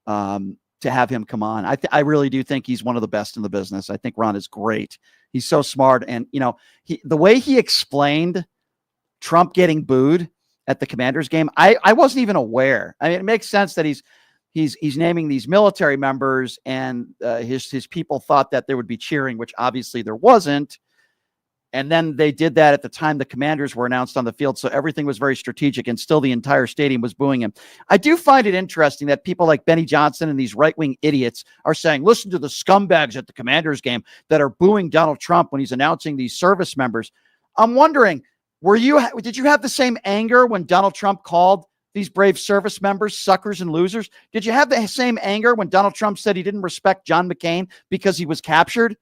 to have him come on. I really do think he's one of the best in the business. I think Ron is great. He's so smart. And, you know, the way he explained Trump getting booed at the Commanders game, I wasn't even aware. I mean, it makes sense that he's naming these military members, and his people thought that there would be cheering, which obviously there wasn't. And then they did that at the time the Commanders were announced on the field. So everything was very strategic, and still the entire stadium was booing him. I do find it interesting that people like Benny Johnson and these right-wing idiots are saying, listen to the scumbags at the Commanders game that are booing Donald Trump when he's announcing these service members. I'm wondering, did you have the same anger when Donald Trump called these brave service members suckers and losers? Did you have the same anger when Donald Trump said he didn't respect John McCain because he was captured?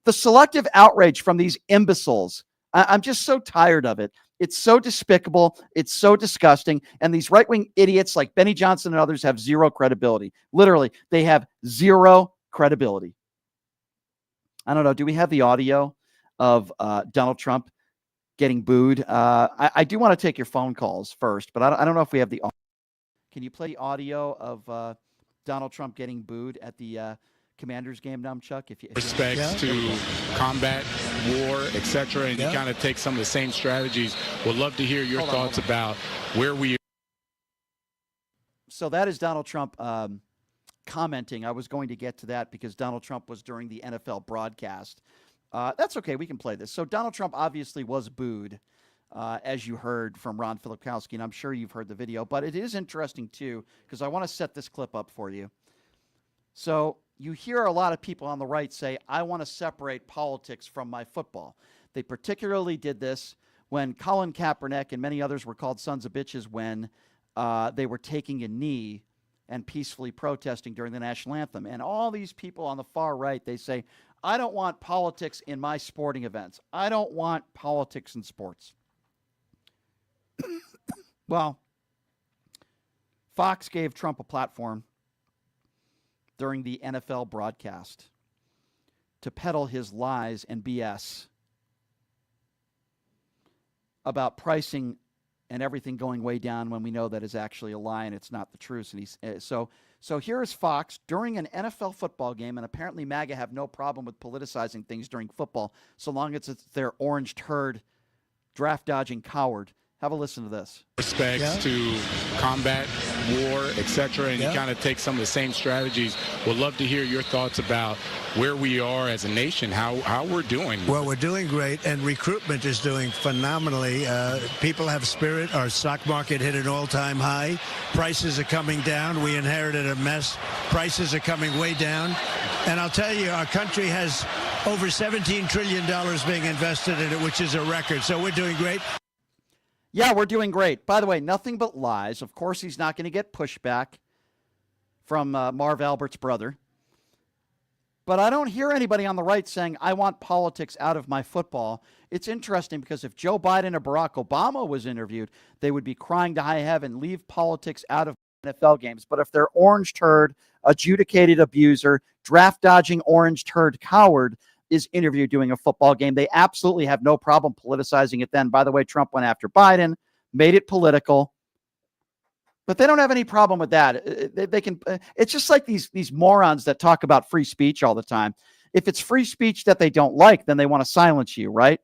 The selective outrage from these imbeciles, I'm just so tired of it. It's so despicable. It's so disgusting. And these right-wing idiots like Benny Johnson and others have zero credibility. Literally, they have zero credibility. I don't know. Do we have the audio of Donald Trump getting booed? I do want to take your phone calls first, but I don't know if we have the audio. Can you play the audio of Donald Trump getting booed at the Commanders game, Chuck? If respects to combat, war, etc., and you kind of take some of the same strategies. Would love to hear your thoughts about where we. So that is Donald Trump commenting. I was going to get to that because Donald Trump was during the NFL broadcast. That's okay. We can play this. So Donald Trump obviously was booed, as you heard from Ron Filipkowski, and I'm sure you've heard the video. But it is interesting, too, because I want to set this clip up for you. So you hear a lot of people on the right say, I want to separate politics from my football. They particularly did this when Colin Kaepernick and many others were called sons of bitches when they were taking a knee and peacefully protesting during the national anthem. And all these people on the far right, they say, I don't want politics in my sporting events. I don't want politics in sports. Well, Fox gave Trump a platform during the NFL broadcast to peddle his lies and BS about pricing and everything going way down when we know that is actually a lie and it's not the truth. And he's so here is Fox during an NFL football game, and apparently MAGA have no problem with politicizing things during football, so long as it's their orange turd, draft-dodging coward. Have a listen to this. Respects to combat, war, etc., and you kind of take some of the same strategies. Would love to hear your thoughts about where we are as a nation, how we're doing. Well, we're doing great, and recruitment is doing phenomenally. People have spirit. Our stock market hit an all-time high. Prices are coming down. We inherited a mess. Prices are coming way down. And I'll tell you, our country has over $17 trillion being invested in it, which is a record. So we're doing great. Yeah, we're doing great. By the way, nothing but lies. Of course, he's not going to get pushback from Marv Albert's brother. But I don't hear anybody on the right saying, I want politics out of my football. It's interesting because if Joe Biden or Barack Obama was interviewed, they would be crying to high heaven, leave politics out of NFL games. But if they're orange turd, adjudicated abuser, draft-dodging orange turd coward is interviewed doing a football game, they absolutely have no problem politicizing it then. By the way, Trump went after Biden, made it political, but they don't have any problem with that. They can. It's just like these morons that talk about free speech all the time. If it's free speech that they don't like, then they want to silence you, right?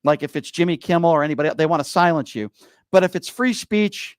Like if it's Jimmy Kimmel or anybody else, they want to silence you. But if it's free speech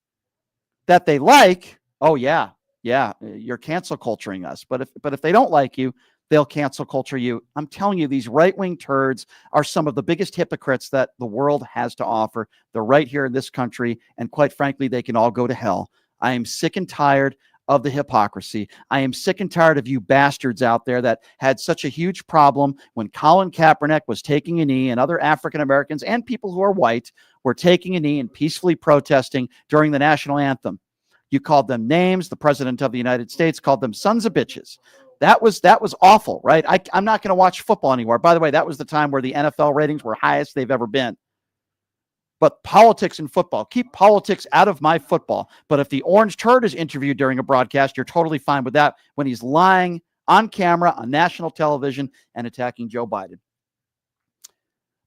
that they like, oh yeah, you're cancel culturing us. But if they don't like you, they'll cancel culture you. I'm telling you, these right-wing turds are some of the biggest hypocrites that the world has to offer. They're right here in this country, and quite frankly, they can all go to hell. I am sick and tired of the hypocrisy. I am sick and tired of you bastards out there that had such a huge problem when Colin Kaepernick was taking a knee and other African Americans and people who are white were taking a knee and peacefully protesting during the national anthem. You called them names. The president of the United States called them sons of bitches. That was awful, right? I'm not going to watch football anymore. By the way, that was the time where the NFL ratings were highest they've ever been. But politics and football, keep politics out of my football. But if the orange turd is interviewed during a broadcast, you're totally fine with that when he's lying on camera on national television and attacking Joe Biden.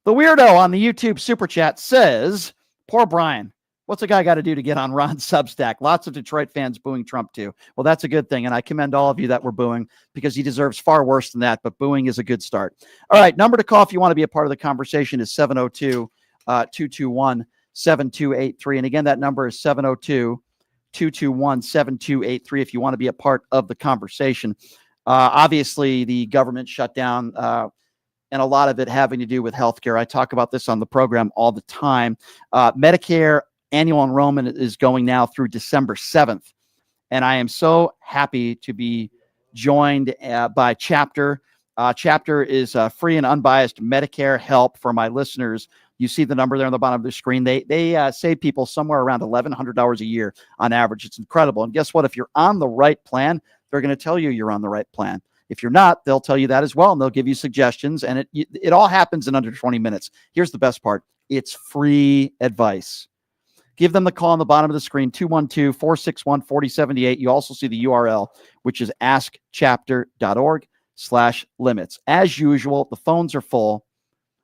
The weirdo on the YouTube super chat says, poor Brian. What's a guy got to do to get on Ron's Substack? Lots of Detroit fans booing Trump too. Well, that's a good thing, and I commend all of you that were booing because he deserves far worse than that, but booing is a good start. All right, number to call if you want to be a part of the conversation is 702-221-7283. And again, that number is 702-221-7283 if you want to be a part of the conversation. Obviously, the government shutdown and a lot of it having to do with healthcare. I talk about this on the program all the time. Medicare annual enrollment is going now through December 7th. And I am so happy to be joined by Chapter. Chapter is free and unbiased Medicare help for my listeners. You see the number there on the bottom of the screen. They save people somewhere around $1,100 a year on average. It's incredible. And guess what? If you're on the right plan, they're going to tell you you're on the right plan. If you're not, they'll tell you that as well, and they'll give you suggestions. And it all happens in under 20 minutes. Here's the best part. It's free advice. Give them the call on the bottom of the screen, 212-461-4078. You also see the URL, which is askchapter.org/limits. As usual, the phones are full.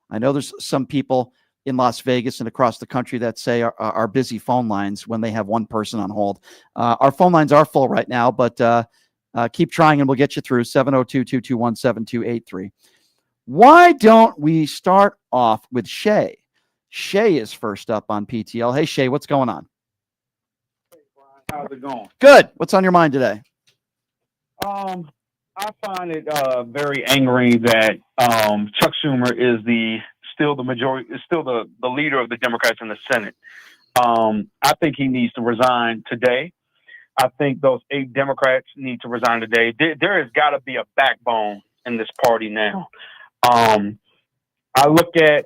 I know there's some people in Las Vegas and across the country that say are busy phone lines when they have one person on hold. Our phone lines are full right now, but keep trying and we'll get you through, 702-221-7283. Why don't we start off with Shay? Shay is first up on PTL. Hey, Shay, what's going on? Hey, Brian, how's it going? Good. What's on your mind today? I find it very angering that Chuck Schumer is still the leader of the Democrats in the Senate. I think he needs to resign today. I think those 8 Democrats need to resign today. There has got to be a backbone in this party now. I look at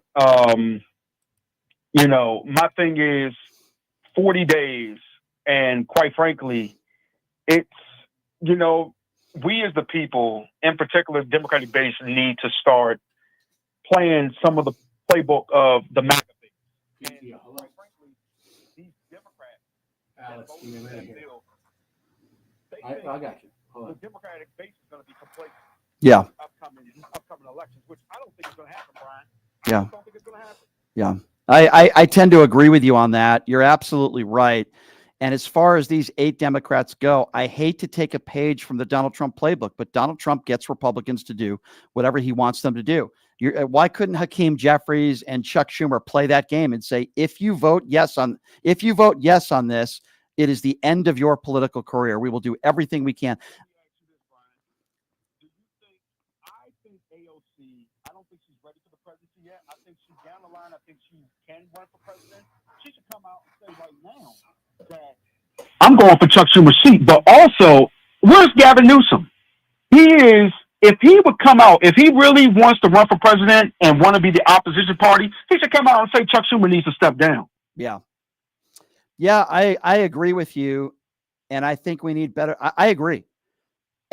my thing is 40 days. And quite frankly, it's, we as the people, in particular, Democratic base, need to start playing some of the playbook of the MAGA base. And quite frankly, these Democrats, Alex, give me a minute here. I got you. The Democratic base is going to be complacent. Yeah. Upcoming elections, which I don't think is going to happen, Brian. Yeah. I don't think it's going to happen. Yeah. I tend to agree with you on that. You're absolutely right. And as far as these 8 Democrats go, I hate to take a page from the Donald Trump playbook, but Donald Trump gets Republicans to do whatever he wants them to do. Why couldn't Hakeem Jeffries and Chuck Schumer play that game and say, if you vote yes on this, it is the end of your political career. We will do everything we can. I think AOC, I don't think she's ready for the presidency yet. I think she's down the line. I think she can run for president. She should come out and say right now that I'm going for Chuck Schumer's seat. But also, where's Gavin Newsom? He is, if he would come out, if he really wants to run for president and want to be the opposition party, he should come out and say Chuck Schumer needs to step down. Yeah. Yeah, I agree with you. And I think we need better. I agree.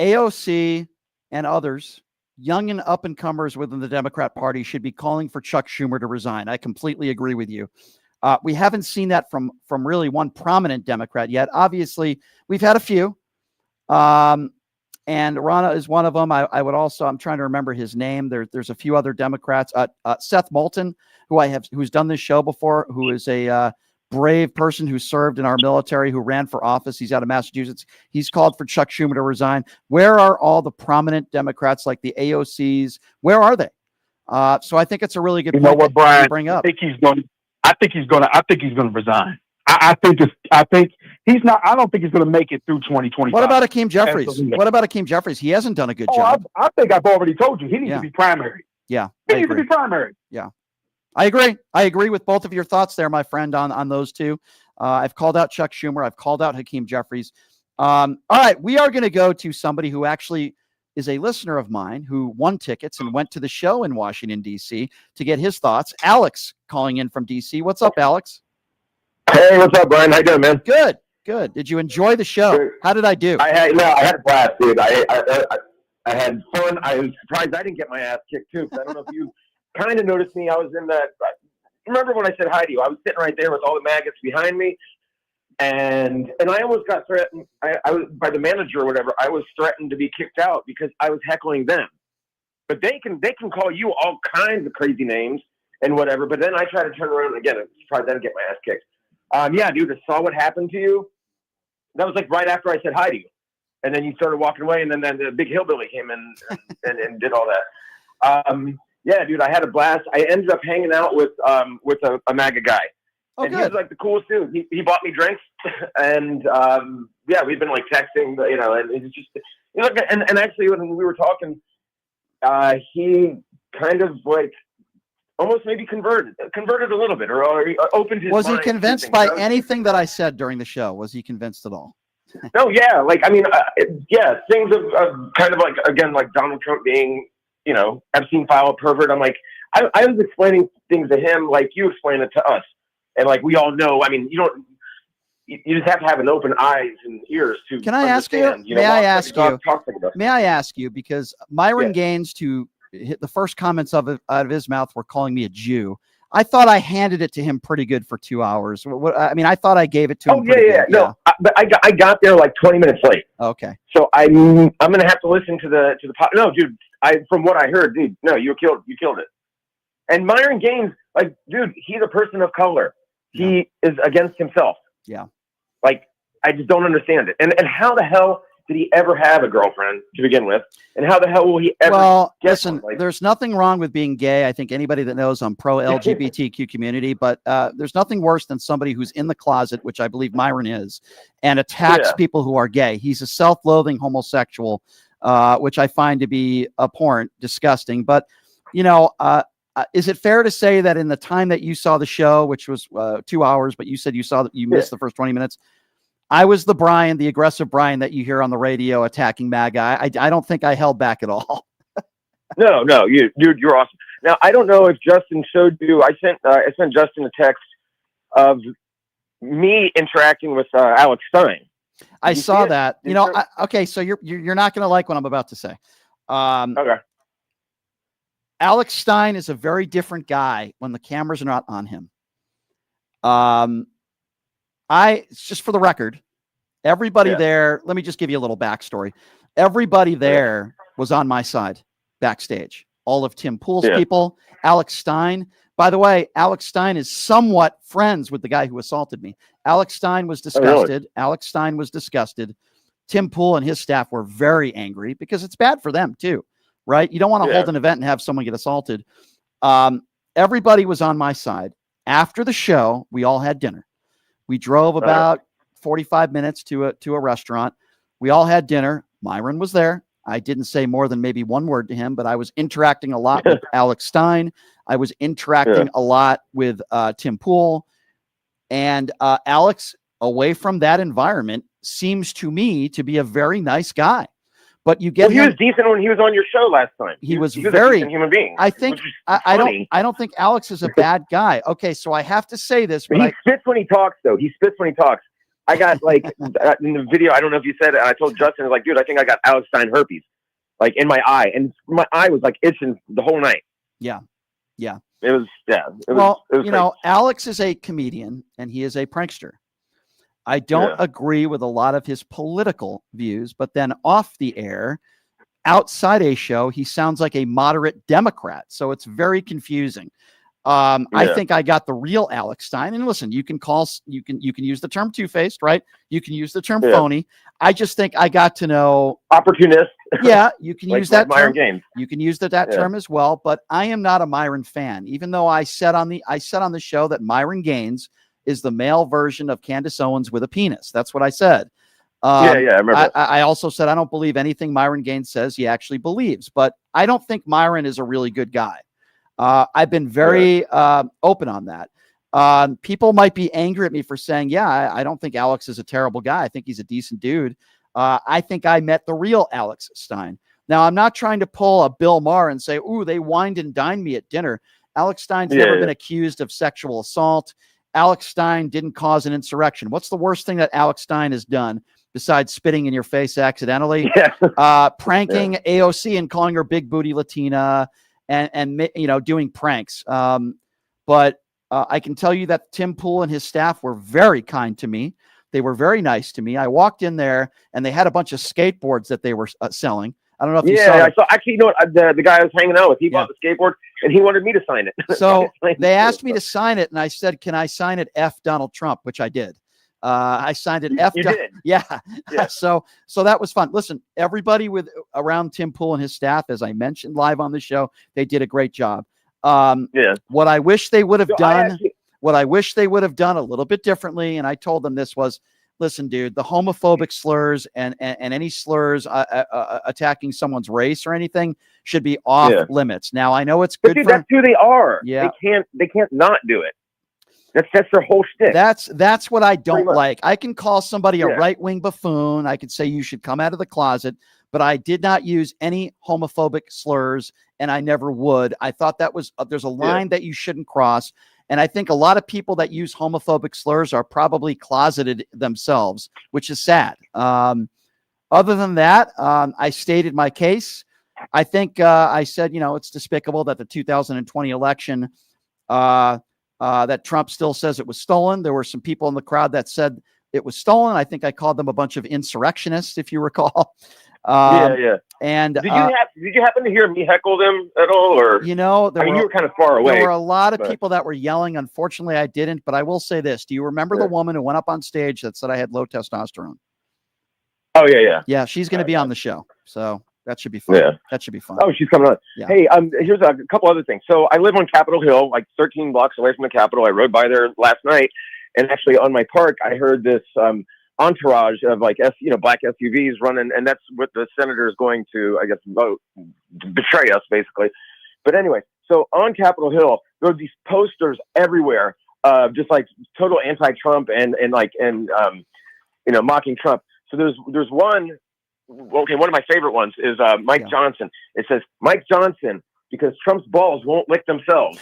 AOC and others, young and up and comers within the Democrat Party, should be calling for Chuck Schumer to resign. I completely agree with you. We haven't seen that from really one prominent Democrat yet. Obviously, we've had a few. And Rana is one of them. I would also, I'm trying to remember his name. There's a few other Democrats. Seth Moulton, who's done this show before, who is a brave person who served in our military, who ran for office. He's out of Massachusetts. He's called for Chuck Schumer to resign. Where are all the prominent Democrats like the AOCs? Where are they? So I think it's a really good point what, Brian, to bring up. I think he's going to resign. I think he's not. I don't think he's going to make it through 2025. What about Hakeem Jeffries? What about Hakeem Jeffries? He hasn't done a good job. I think I've already told you. He needs to be primary. Yeah, he needs to be primary. Yeah, I agree. I agree with both of your thoughts there, my friend, on those two. I've called out Chuck Schumer. I've called out Hakeem Jeffries. All right, we are going to go to somebody who actually is a listener of mine who won tickets and went to the show in Washington, D.C. to get his thoughts. Alex calling in from D.C. What's up, Alex? Hey, what's up, Brian? How you doing, man? Good, good. Did you enjoy the show? Good. How did I do? I had a blast, dude. I had fun. I was surprised I didn't get my ass kicked, too, because I don't know if you kind of noticed me. I was in that. Remember when I said hi to you? I was sitting right there with all the maggots behind me, and I almost got threatened. I was by the manager or whatever. I was threatened to be kicked out because I was heckling them. But they can call you all kinds of crazy names and whatever. But then I try to turn around and again, try to get my ass kicked. Yeah, dude, I saw what happened to you. That was like right after I said hi to you. And then you started walking away, and then the big hillbilly came in and did all that. Yeah, dude, I had a blast. I ended up hanging out with a MAGA guy. Oh, and good. he was like the coolest dude. He bought me drinks, and yeah, we've been like texting, and it's just, and actually when we were talking, he kind of like almost maybe converted a little bit, or he opened his Was he mind to convinced things. by anything that I said during the show? Was he convinced at all? No, yeah, like I mean, yeah, things of kind of like again, like Donald Trump being, Epstein file pervert. I'm like, I was explaining things to him like you explain it to us, and like we all know. I mean, you just have to have an open eyes and ears to. Can I ask you? May I ask you? Because Myron Gaines, to hit the first comments out of his mouth, were calling me a Jew. I thought I handed it to him pretty good for 2 hours. I mean, I thought I gave it to him. No, but I got there like 20 minutes late. Okay. So I'm gonna have to listen to the no, dude. From what I heard, dude, no, you killed it. And Myron Gaines, like, dude, he's a person of color. He is against himself. Yeah. Like, I just don't understand it. And how the hell did he ever have a girlfriend to begin with? And how the hell will he ever get listen, one? Like, there's nothing wrong with being gay. I think anybody that knows I'm pro LGBTQ community, but there's nothing worse than somebody who's in the closet, which I believe Myron is, and attacks people who are gay. He's a self-loathing homosexual, which I find to be abhorrent, disgusting. But, is it fair to say that in the time that you saw the show, which was 2 hours, but you said you missed the first 20 minutes, I was the aggressive Brian that you hear on the radio attacking MAGA. I don't think I held back at all. No, dude, you're awesome. Now, I don't know if Justin showed you. I sent Justin a text of me interacting with Alex Stein. I saw that. Okay, so you're not going to like what I'm about to say. Okay. Alex Stein is a very different guy when the cameras are not on him. Just for the record, everybody there, let me just give you a little backstory. Everybody there was on my side backstage. All of Tim Pool's people, Alex Stein By the way, Alex Stein is somewhat friends with the guy who assaulted me. Alex Stein was disgusted. really? Alex Stein was disgusted. Tim Pool and his staff were very angry because it's bad for them too, right? You don't want to hold an event and have someone get assaulted. Everybody was on my side. After the show, we all had dinner. We drove about 45 minutes to a restaurant. We all had dinner. Myron was there. I didn't say more than maybe one word to him, but I was interacting a lot with Alex Stein. I was interacting a lot with Tim Pool. And Alex, away from that environment, seems to me to be a very nice guy. But you get he was decent when he was on your show last time. He was a very decent human being. I think I don't think Alex is a bad guy. Okay, so I have to say this, but he spits when he talks, though. He spits when he talks. I got like in the video. I don't know if you said it. And I told Justin, I was like, dude, I think I got Alex Stein herpes, like in my eye, and my eye was like itching the whole night. Yeah. It was Well, it was you know, Alex is a comedian and he is a prankster. I don't agree with a lot of his political views, but then off the air, outside a show, he sounds like a moderate Democrat. So it's very confusing. I think I got the real Alex Stein. And listen, you can use the term two-faced, right? You can use the term phony. I just think I got to know opportunist. Yeah, you can use that Myron term. Gaines. You can use that term as well. But I am not a Myron fan, even though I said on the show that Myron Gaines is the male version of Candace Owens with a penis. That's what I said. I remember. I also said I don't believe anything Myron Gaines says he actually believes, but I don't think Myron is a really good guy. I've been very open on that. People might be angry at me for saying, I don't think Alex is a terrible guy. I think he's a decent dude. I think I met the real Alex Stein. Now, I'm not trying to pull a Bill Maher and say, ooh, they wined and dined me at dinner. Alex Stein's never been accused of sexual assault. Alex Stein didn't cause an insurrection. What's the worst thing that Alex Stein has done besides spitting in your face accidentally? Pranking AOC and calling her big booty Latina and doing pranks. But I can tell you that Tim Pool and his staff were very kind to me. They were very nice to me. I walked in there and they had a bunch of skateboards that they were selling. I don't know if you saw. I saw. Actually, you know what? The guy I was hanging out with, he bought the skateboard and he wanted me to sign it. So they asked me to sign it, and I said, "Can I sign it F Donald Trump?" Which I did. I signed it F. You did? Yeah. So that was fun. Listen, everybody around Tim Pool and his staff, as I mentioned live on the show, they did a great job. What I wish they would have done. What I wish they would have done a little bit differently, and I told them this was, listen, dude, the homophobic slurs and any slurs attacking someone's race or anything should be off limits. Now, I know it's good. But dude, that's who they are. Yeah. They can't not do it. That's their whole shtick. That's what I don't like. I can call somebody a right-wing buffoon. I could say you should come out of the closet, but I did not use any homophobic slurs, and I never would. I thought that was there's a line that you shouldn't cross. And I think a lot of people that use homophobic slurs are probably closeted themselves, which is sad. Other than that, I stated my case. I think I said, it's despicable that the 2020 election, that Trump still says it was stolen. There were some people in the crowd that said it was stolen. I think I called them a bunch of insurrectionists, if you recall. And did you happen to hear me heckle them at all, or you were kind of far away. There were a lot of people that were yelling. Unfortunately, I didn't. But I will say this: do you remember the woman who went up on stage that said I had low testosterone? Oh yeah. She's going to be on the show, so that should be fun. That should be fun. Oh, she's coming on. Yeah. Hey, here's a couple other things. So I live on Capitol Hill, like 13 blocks away from the Capitol. I rode by there last night, and actually on my park, I heard this entourage of black SUVs running, and that's what the senator is going to, I guess, vote, betray us basically. But anyway, so on Capitol Hill, there are these posters everywhere, just like total anti-Trump and mocking Trump. So there's one. Okay, one of my favorite ones is Mike Johnson. It says Mike Johnson because Trump's balls won't lick themselves.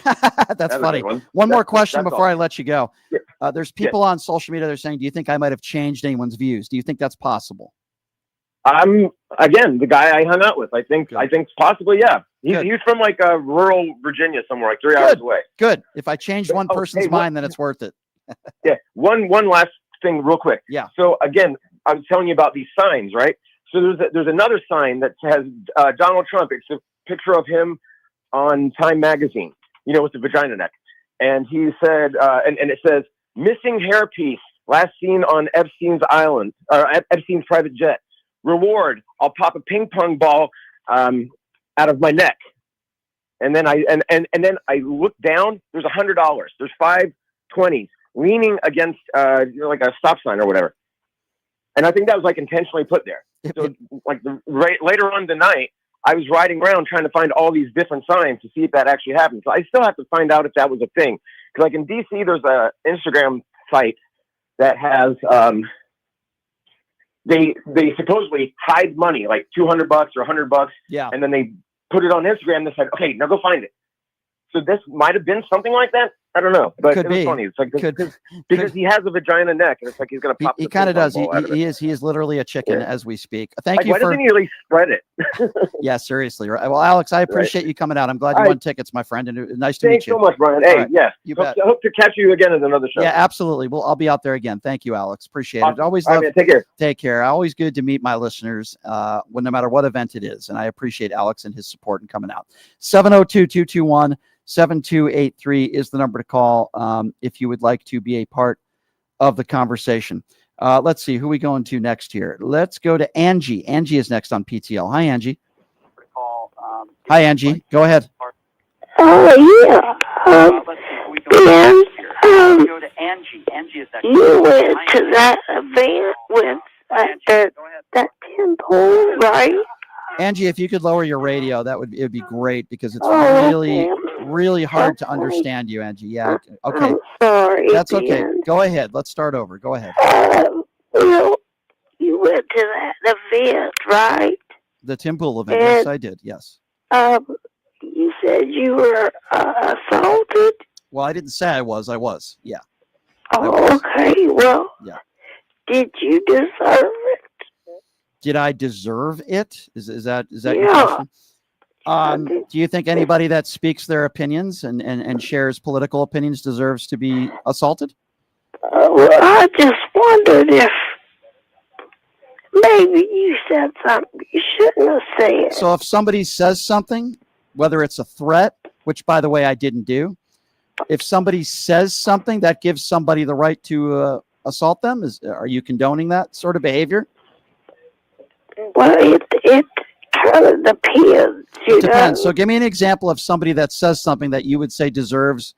That's funny. One more question before I let you go. There's people on social media that are saying, do you think I might have changed anyone's views? Do you think that's possible? Again, the guy I hung out with. I think possibly, yeah. He's from like rural Virginia somewhere, like 3 hours away. Good. If I changed one person's mind, then it's worth it. One last thing real quick. Yeah. So again, I was telling you about these signs, right? So there's another sign that has Donald Trump. It's a picture of him on Time magazine, with the vagina neck. and he said, and it says, missing hairpiece, last seen on Epstein's island, or Epstein's private jet. Reward, I'll pop a ping pong ball out of my neck. And then I look down, there's $100. There's 5 20s leaning against like a stop sign or whatever. And I think that was like intentionally put there. So like later on tonight, I was riding around trying to find all these different signs to see if that actually happened. So I still have to find out if that was a thing. Because like in DC, there's a Instagram site that has they supposedly hide money, like $200 or $100. Yeah. And then they put it on Instagram and they said, okay, now go find it. So this might have been something like that. I don't know, but it was funny. It's like because he has a vagina neck, and it's like he's gonna pop. He kind of does. He is literally a chicken as we speak. Thank like, you why for. Why doesn't he at least spread it? Yeah, seriously. Right. Well, Alex, I appreciate you coming out. I'm glad you won tickets, my friend, and nice to meet Thanks you. so much, Brian. Hey, right. yes, you bet. I hope to catch you again at another show. Yeah, absolutely. Well, I'll be out there again. Thank you, Alex. Appreciate it. Always love. All right, man, take care. Take care. Always good to meet my listeners, when no matter what event it is, and I appreciate Alex and his support in coming out. 702-221-7283 is the number to call if you would like to be a part of the conversation. Let's see who we going to next here. Let's go to Angie. Angie is next on PTL. Hi, Angie. Hi, Angie. Go ahead. Oh, yeah. Ben, you went to that event with that temple, right? Angie, if you could lower your radio, it would be great because it's really hard to understand you, Angie. Yeah. Okay. I'm sorry. That's okay. Go ahead. Let's start over. Go ahead. Well, you went to that event, right? The Tim Pool event. Yes, I did. Yes. You said you were assaulted. Well, I didn't say I was. I was. Yeah. Oh, okay. Well, yeah. Did you deserve it? Did I deserve it? Is that your question? Do you think anybody that speaks their opinions and shares political opinions deserves to be assaulted? Well, I just wondered if maybe you said something you shouldn't have said. So if somebody says something, whether it's a threat, which by the way I didn't do, if somebody says something that gives somebody the right to assault them, are you condoning that sort of behavior? Well, it kind of depends. It depends. So give me an example of somebody that says something that you would say deserves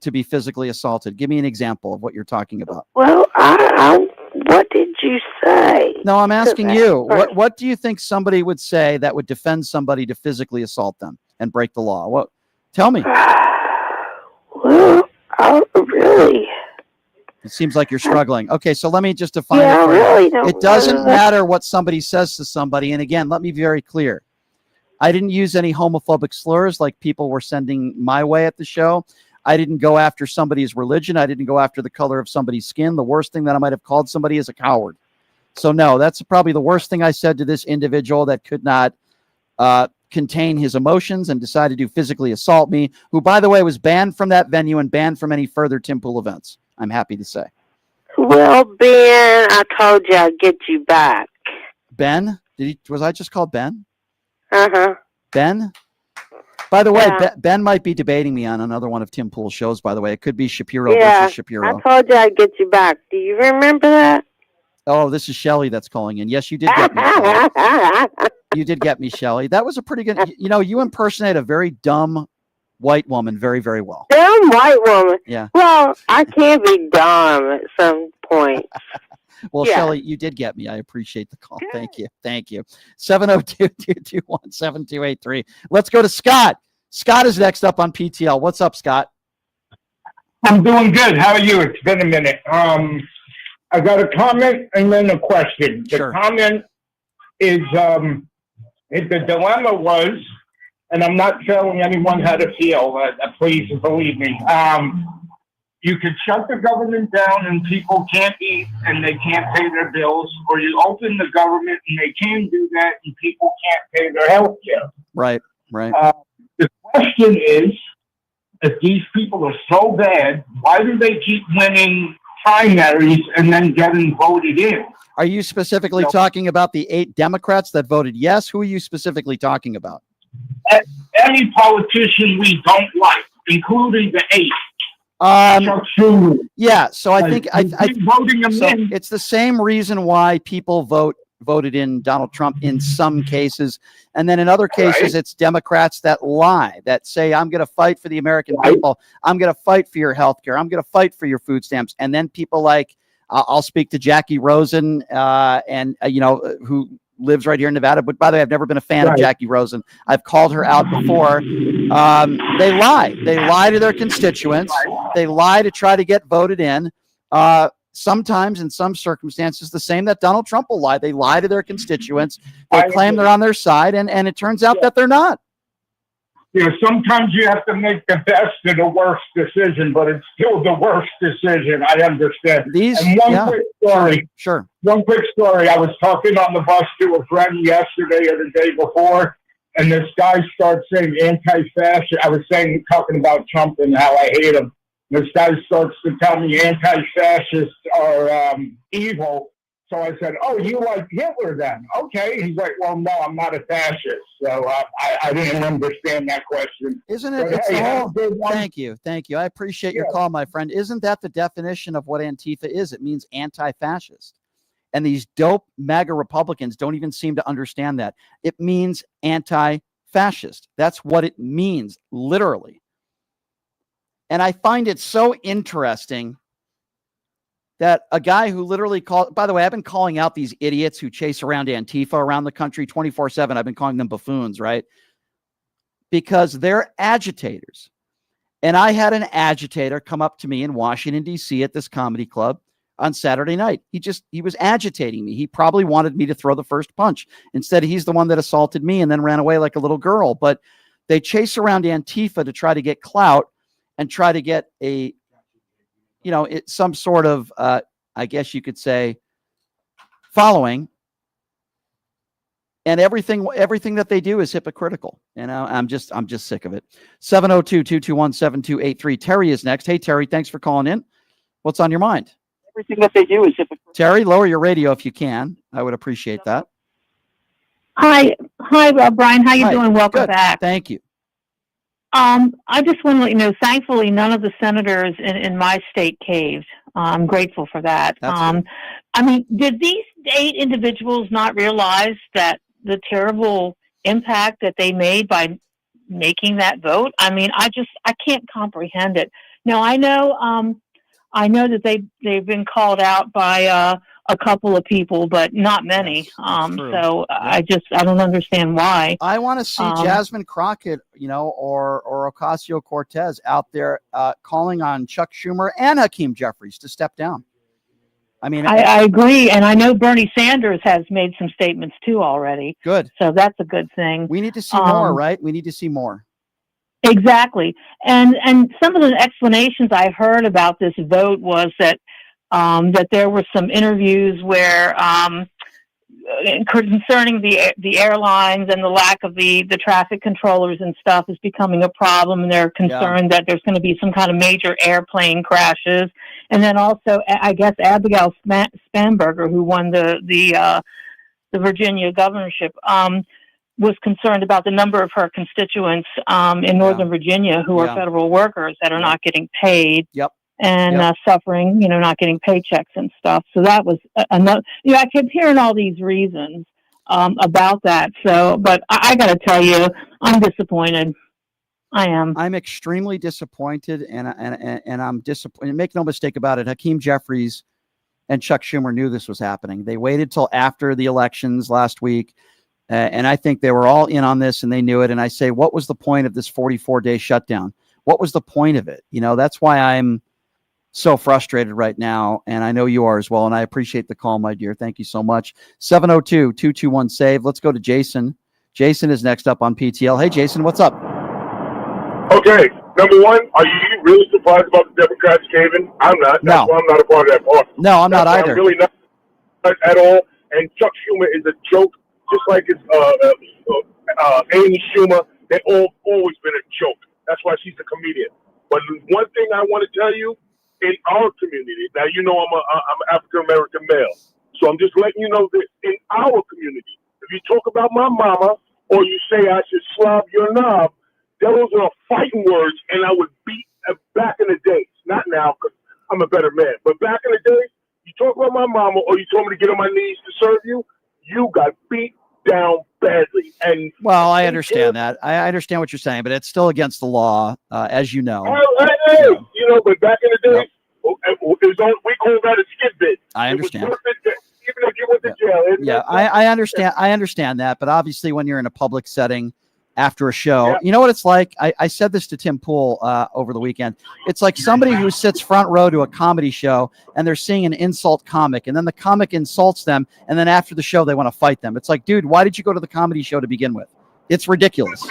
to be physically assaulted. Give me an example of what you're talking about. Well, what did you say? No, I'm asking you. What do you think somebody would say that would defend somebody to physically assault them and break the law? What? Tell me. Well, really. It seems like you're struggling. Okay, so let me just define it for you. Really it doesn't matter what somebody says to somebody. And again, let me be very clear. I didn't use any homophobic slurs like people were sending my way at the show. I didn't go after somebody's religion. I didn't go after the color of somebody's skin. The worst thing that I might have called somebody is a coward. So no, that's probably the worst thing I said to this individual that could not contain his emotions and decided to physically assault me, who, by the way, was banned from that venue and banned from any further Tim Pool events. I'm happy to say. Well, Ben, I told you I'd get you back. Ben? Was I just called Ben? Uh-huh. Ben? By the way, Ben might be debating me on another one of Tim Pool's shows, by the way. It could be Shapiro versus Shapiro. I told you I'd get you back. Do you remember that? Oh, this is Shelley that's calling in. Yes, you did get me, Shelley. You did get me, Shelley. That was a pretty good... you impersonate a very dumb white woman very, very well. Dumb white woman? Yeah. Well, I can be dumb at some point. Well, Shelley, you did get me. I appreciate the call. Good. Thank you. 702-221-7283. Let's go to Scott. Scott is next up on PTL. What's up, Scott? I'm doing good. How are you? It's been a minute. I got a comment and then a question. The comment is the dilemma was, and I'm not telling anyone how to feel, please believe me. You could shut the government down and people can't eat and they can't pay their bills, or you open the government and they can do that and people can't pay their health care. Right. The question is, if these people are so bad, why do they keep winning primaries and then getting voted in? Are you specifically talking about the 8 Democrats that voted yes? Who are you specifically talking about? Any politician we don't like, including the 8. Chuck Schumer. Yeah, so I think voting him so in. it's the same reason why people voted in Donald Trump in some cases, and then in other cases it's Democrats that lie, that say I'm going to fight for the American people, I'm going to fight for your health care, I'm going to fight for your food stamps, and then people like I'll speak to Jackie Rosen, and who lives right here in Nevada. But by the way, I've never been a fan of Jackie Rosen. I've called her out before. They lie. They lie to their constituents. They lie to try to get voted in. Sometimes, in some circumstances, the same that Donald Trump will lie. They lie to their constituents. They claim they're on their side, and it turns out that they're not. Sometimes you have to make the best of the worst decision, but it's still the worst decision. I understand. And one quick story. Sure. One quick story. I was talking on the bus to a friend yesterday or the day before, and this guy starts saying anti-fascist. I was talking about Trump and how I hate him. This guy starts to tell me anti-fascists are evil. So I said, "Oh, you like Hitler then?" Okay. He's like, "Well, no, I'm not a fascist." So I didn't understand that question. Isn't it? Thank you. I appreciate your call, my friend. Isn't that the definition of what Antifa is? It means anti-fascist. And these dope MAGA Republicans don't even seem to understand that. It means anti-fascist. That's what it means, literally. And I find it so interesting that a guy who literally called, by the way, I've been calling out these idiots who chase around Antifa around the country 24/7. I've been calling them buffoons, right? Because they're agitators. And I had an agitator come up to me in Washington, D.C. at this comedy club on Saturday night. He was agitating me. He probably wanted me to throw the first punch. Instead, he's the one that assaulted me and then ran away like a little girl. But they chase around Antifa to try to get clout and try to get some sort of, I guess you could say, following. And everything that they do is hypocritical. I'm just sick of it. 702-221-7283. Terry is next. Hey, Terry, thanks for calling in. What's on your mind? Everything that they do is hypocritical. Terry, lower your radio if you can. I would appreciate that. Hi, Brian. How you doing? Welcome back. Thank you. I just want to let you know, thankfully, none of the senators in my state caved. I'm grateful for that. I mean, did these 8 individuals not realize that the terrible impact that they made by making that vote? I mean, I can't comprehend it. Now, I know that they've been called out by a couple of people, but not many. So I don't understand why. I want to see Jasmine Crockett, or Ocasio-Cortez out there calling on Chuck Schumer and Hakeem Jeffries to step down. I mean, I agree, and I know Bernie Sanders has made some statements too already. Good. So that's a good thing. We need to see more, right? We need to see more. Exactly. And some of the explanations I heard about this vote was that there were some interviews where concerning the airlines and the lack of the traffic controllers and stuff is becoming a problem, and they're concerned that there's going to be some kind of major airplane crashes. And then also, I guess Abigail Spanberger, who won the Virginia governorship, was concerned about the number of her constituents in Northern Virginia who are federal workers that are not getting paid. And suffering, not getting paychecks and stuff. So that was another. I kept hearing all these reasons about that. So, but I got to tell you, I'm disappointed. I am. I'm extremely disappointed, and I'm disappointed. Make no mistake about it. Hakeem Jeffries and Chuck Schumer knew this was happening. They waited till after the elections last week, and I think they were all in on this, and they knew it. And I say, what was the point of this 44-day shutdown? What was the point of it? That's why I'm so frustrated right now, and I know you are as well, and I appreciate the call, my dear. Thank you so much. 702-221-SAVE. Let's go to Jason. Jason is next up on PTL. Hey, Jason, what's up? Okay, number one, are you really surprised about the Democrats caving? I'm not. That's why I'm not a part of that party. No, I'm not either. I'm really not at all, and Chuck Schumer is a joke, just like it's Amy Schumer. They've always been a joke. That's why she's a comedian. But one thing I want to tell you, in our community, now I'm an African American male, so I'm just letting you know this. In our community, if you talk about my mama or you say I should slob your knob, those are fighting words, and I would beat back in the days. not now because I'm a better man. But back in the day, you talk about my mama or you told me to get on my knees to serve you, you got beat down badly. And well, I understand that. I understand what you're saying, but it's still against the law, as you know. You know, but back in the day, we call that a skid bit. I understand. It was worth it, even if you went to jail. Yeah, I understand. I understand that, but obviously, when you're in a public setting after a show, you know what it's like. I said this to Tim Pool over the weekend. It's like somebody who sits front row to a comedy show and they're seeing an insult comic, and then the comic insults them, and then after the show they want to fight them. It's like, dude, why did you go to the comedy show to begin with? It's ridiculous.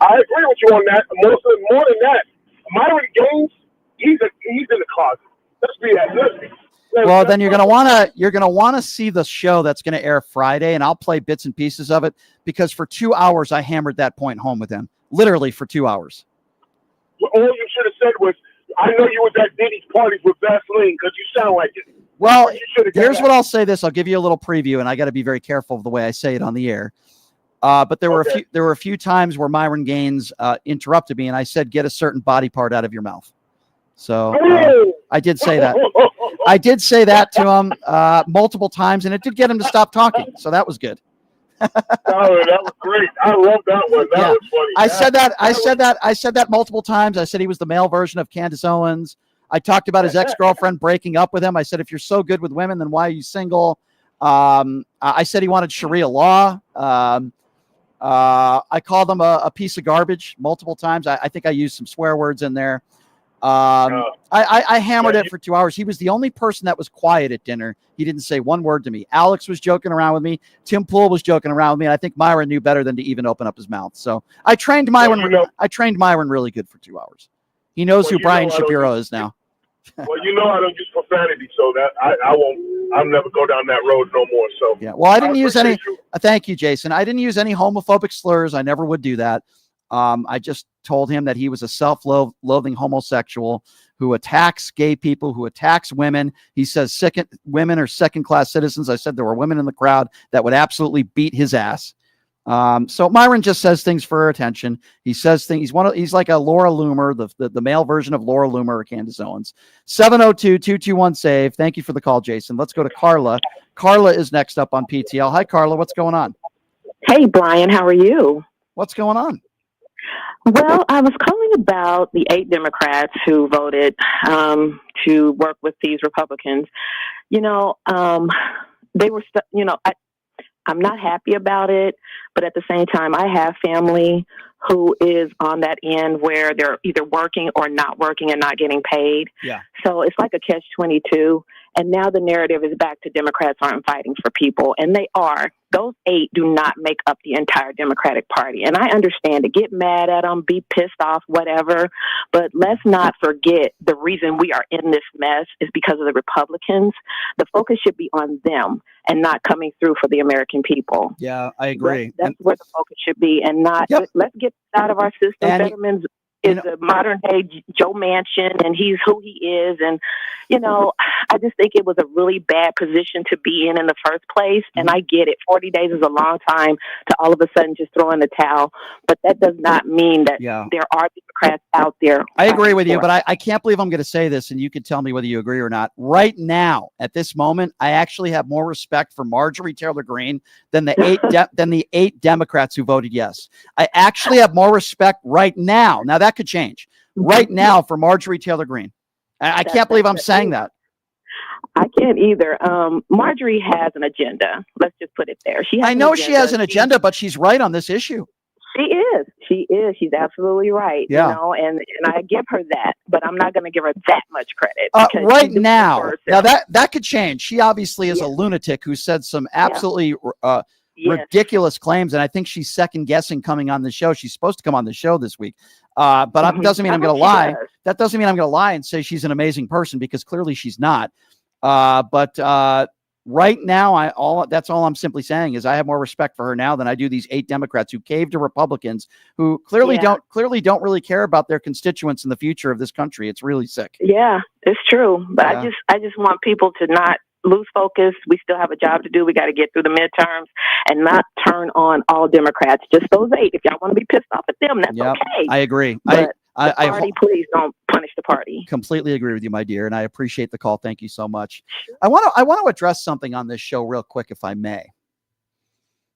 I agree with you on that. More than that, Myron Gaines, he's in the closet. Let's be that. Well, then you're gonna wanna see the show that's gonna air Friday, and I'll play bits and pieces of it because for 2 hours I hammered that point home with him, literally for 2 hours. All you should have said was, "I know you was at Diddy's parties with Vaseline because you sound like it." Well, here's what I'll say. I'll give you a little preview, and I got to be very careful of the way I say it on the air. But there were a few times where Myron Gaines interrupted me, and I said, "Get a certain body part out of your mouth." So I did say that. I did say that to him multiple times, and it did get him to stop talking. So that was good. That was great. I love that one. That was funny. I said that multiple times. I said he was the male version of Candace Owens. I talked about his ex-girlfriend breaking up with him. I said, if you're so good with women, then why are you single? I said he wanted Sharia law. I called him a piece of garbage multiple times. I think I used some swear words in there. I hammered it for 2 hours. He was the only person that was quiet at dinner. He didn't say one word to me. Alex was joking around with me. Tim Pool was joking around with me. And I think Myron knew better than to even open up his mouth. So I trained Myron. I trained Myron really good for 2 hours. He knows who Brian Shapiro is now. Well, you know I don't use profanity, so that I won't. I'll never go down that road no more. So yeah. Well, I didn't use any. Thank you, Jason. I didn't use any homophobic slurs. I never would do that. I just told him that he was a self-loathing homosexual who attacks gay people, who attacks women. He says women are second-class citizens. I said there were women in the crowd that would absolutely beat his ass. So Myron just says things for attention. He says things. He's like a Laura Loomer, the male version of Laura Loomer or Candace Owens. 702-221-SAVE. Thank you for the call, Jason. Let's go to Carla. Carla is next up on PTL. Hi, Carla. What's going on? Hey, Brian. How are you? What's going on? Well, I was calling about the 8 Democrats who voted to work with these Republicans. You know, they were, I'm not happy about it, but at the same time, I have family who is on that end where they're either working or not working and not getting paid. Yeah. So it's like a catch-22. And now the narrative is back to Democrats aren't fighting for people. And they are. Those 8 do not make up the entire Democratic Party. And I understand to get mad at them, be pissed off, whatever. But let's not forget the reason we are in this mess is because of the Republicans. The focus should be on them and not coming through for the American people. Yeah, I agree. That's where the focus should be, and not let's get out of our system. Fetterman's is a modern day Joe Manchin, and he's who he is. And, I just think it was a really bad position to be in the first place. And I get it. 40 days is a long time to all of a sudden just throw in the towel. But that does not mean that there are Democrats out there. I agree with you, but I can't believe I'm going to say this, and you can tell me whether you agree or not. Right now, at this moment, I actually have more respect for Marjorie Taylor Greene than the 8 Democrats who voted yes. I actually have more respect right now. Now, that could change. Right now for Marjorie Taylor Greene. I can't believe I'm saying that. I can't either. Marjorie has an agenda. Let's just put it there. I know she has an agenda, but she's right on this issue. She is. She's absolutely right. Yeah. And I give her that, but I'm not going to give her that much credit. Right now that could change. She obviously is a lunatic who said some absolutely ridiculous claims, and I think she's second guessing coming on the show. She's supposed to come on the show this week, but that doesn't mean I'm going to lie. That doesn't mean I'm going to lie and say she's an amazing person, because clearly she's not. But right now, that's all I'm simply saying is I have more respect for her now than I do these 8 Democrats who caved to Republicans who clearly don't really care about their constituents in the future of this country. It's really sick. Yeah, it's true. But I just want people to not lose focus. We still have a job to do. We got to get through the midterms and not turn on all Democrats, just those 8. If y'all want to be pissed off at them, that's okay. I agree. Please don't punish the party. Completely agree with you, my dear, and I appreciate the call. Thank you so much. I want to address something on this show real quick, if I may,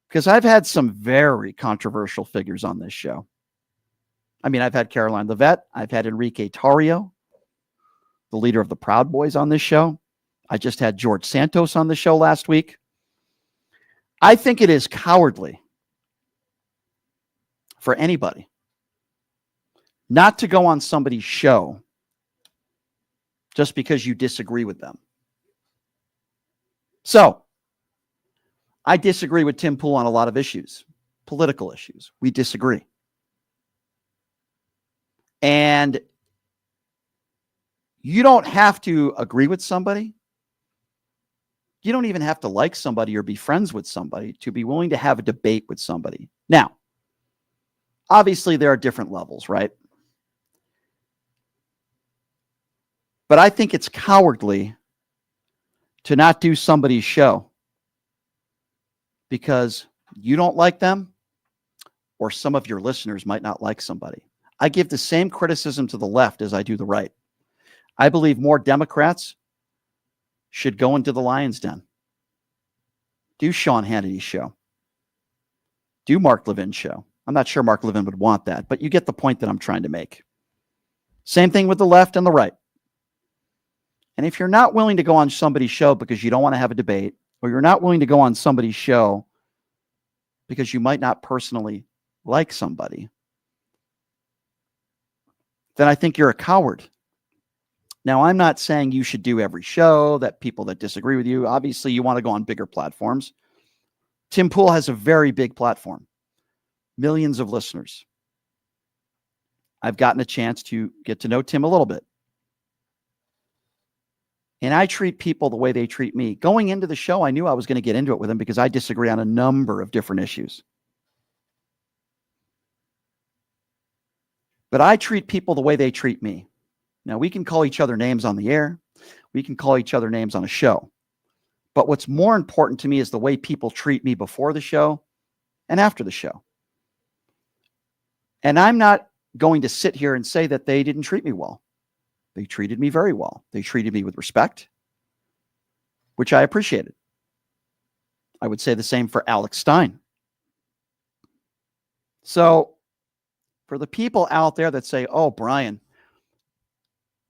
because I've had some very controversial figures on this show. I mean, I've had Caroline Leavitt, I've had Enrique Tarrio, the leader of the Proud Boys, on this show. I just had George Santos on the show last week. I think it is cowardly for anybody not to go on somebody's show just because you disagree with them. So, I disagree with Tim Pool on a lot of issues, political issues. We disagree. And you don't have to agree with somebody. You don't even have to like somebody or be friends with somebody to be willing to have a debate with somebody. Now, obviously, there are different levels, right? But I think it's cowardly to not do somebody's show because you don't like them or some of your listeners might not like somebody. I give the same criticism to the left as I do the right. I believe more Democrats should go into the Lion's Den. Do Sean Hannity's show. Do Mark Levin's show. I'm not sure Mark Levin would want that, but you get the point that I'm trying to make. Same thing with the left and the right. And if you're not willing to go on somebody's show because you don't want to have a debate, or you're not willing to go on somebody's show because you might not personally like somebody, then I think you're a coward. Now, I'm not saying you should do every show, that people that disagree with you, obviously you want to go on bigger platforms. Tim Pool has a very big platform, millions of listeners. I've gotten a chance to get to know Tim a little bit. And I treat people the way they treat me. Going into the show, I knew I was going to get into it with him because I disagree on a number of different issues. But I treat people the way they treat me. Now, we can call each other names on the air. We can call each other names on a show. But what's more important to me is the way people treat me before the show and after the show. And I'm not going to sit here and say that they didn't treat me well. They treated me very well. They treated me with respect, which I appreciated. I would say the same for Alex Stein. So for the people out there that say, oh, Brian,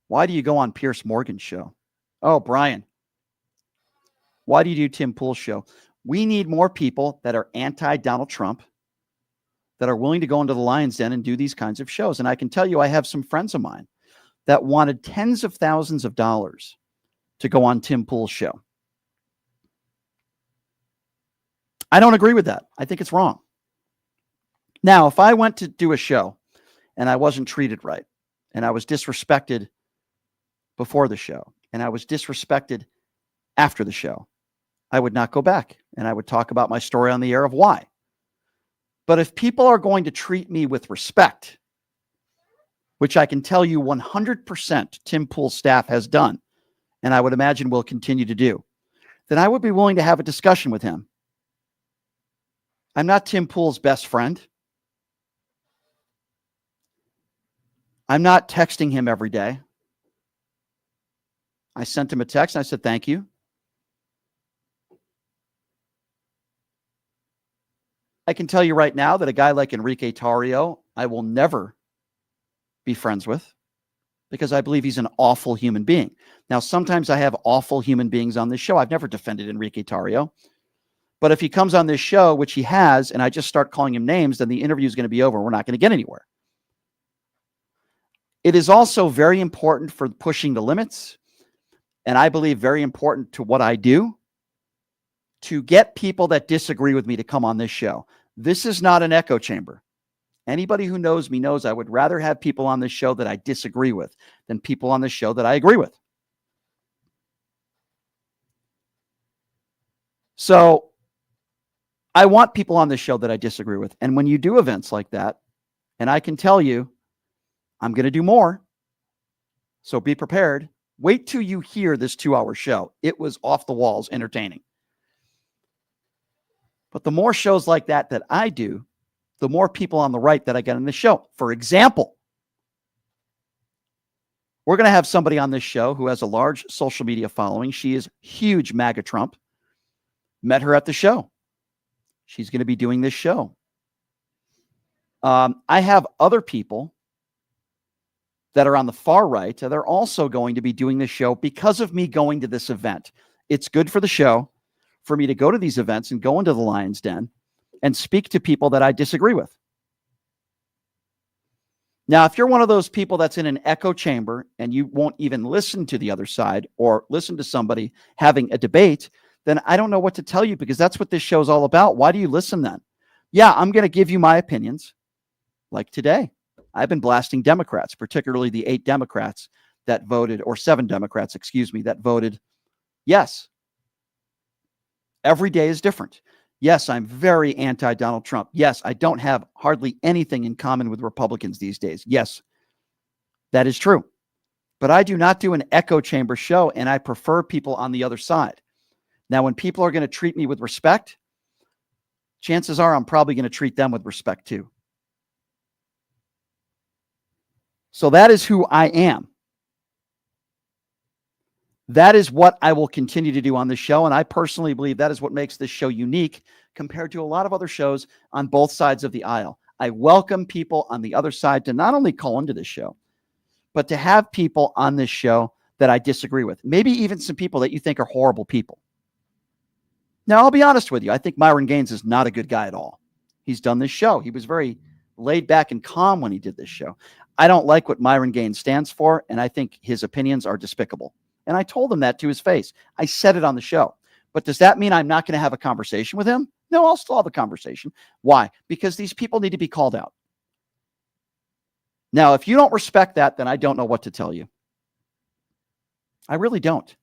why do you go on Pierce Morgan's show? Oh, Brian, why do you do Tim Pool's show? We need more people that are anti-Donald Trump, that are willing to go into the Lion's Den and do these kinds of shows. And I can tell you, I have some friends of mine that wanted tens of thousands of dollars to go on Tim Pool's show. I don't agree with that. I think it's wrong. Now, if I went to do a show and I wasn't treated right, and I was disrespected before the show, and I was disrespected after the show, I would not go back, and I would talk about my story on the air of why. But if people are going to treat me with respect, which I can tell you 100% Tim Pool's staff has done, and I would imagine will continue to do, then I would be willing to have a discussion with him. I'm not Tim Pool's best friend. I'm not texting him every day. I sent him a text and I said, thank you. I can tell you right now that a guy like Enrique Tarrio, I will never be friends with because I believe he's an awful human being. Now, sometimes I have awful human beings on this show. I've never defended Enrique Tarrio. But if he comes on this show, which he has, and I just start calling him names, then the interview is going to be over. We're not going to get anywhere. It is also very important for pushing the limits, and I believe very important to what I do, to get people that disagree with me to come on this show. This is not an echo chamber. Anybody who knows me knows I would rather have people on this show that I disagree with than people on this show that I agree with. So I want people on this show that I disagree with. And when you do events like that, and I can tell you, I'm going to do more. So be prepared. Wait till you hear this 2-hour show. It was off the walls entertaining. But the more shows like that I do, the more people on the right that I get on the show. For example, We're going to have somebody on this show who has a large social media following. She is huge MAGA Trump. Met her at the show. She's going to be doing this show. I have other people that are on the far right. They're also going to be doing this show because of me going to this event. It's good for the show for me to go to these events and go into the Lion's Den and speak to people that I disagree with. Now, if you're one of those people that's in an echo chamber and you won't even listen to the other side or listen to somebody having a debate, then I don't know what to tell you, because that's what this show is all about. Why do you listen then? Yeah, I'm going to give you my opinions. Like today, I've been blasting Democrats, particularly the 8 Democrats that voted, or 7 Democrats, excuse me, that voted yes. Every day is different. Yes, I'm very anti-Donald Trump. Yes, I don't have hardly anything in common with Republicans these days. Yes, that is true. But I do not do an echo chamber show, and I prefer people on the other side. Now, when people are going to treat me with respect, chances are I'm probably going to treat them with respect too. So that is who I am. That is what I will continue to do on this show. And I personally believe that is what makes this show unique compared to a lot of other shows on both sides of the aisle. I welcome people on the other side to not only call into this show, but to have people on this show that I disagree with. Maybe even some people that you think are horrible people. Now, I'll be honest with you. I think Myron Gaines is not a good guy at all. He's done this show. He was very laid back and calm when he did this show. I don't like what Myron Gaines stands for, and I think his opinions are despicable. And I told him that to his face. I said it on the show. But does that mean I'm not going to have a conversation with him? No, I'll still have a conversation. Why? Because these people need to be called out. Now, if you don't respect that, then I don't know what to tell you. I really don't.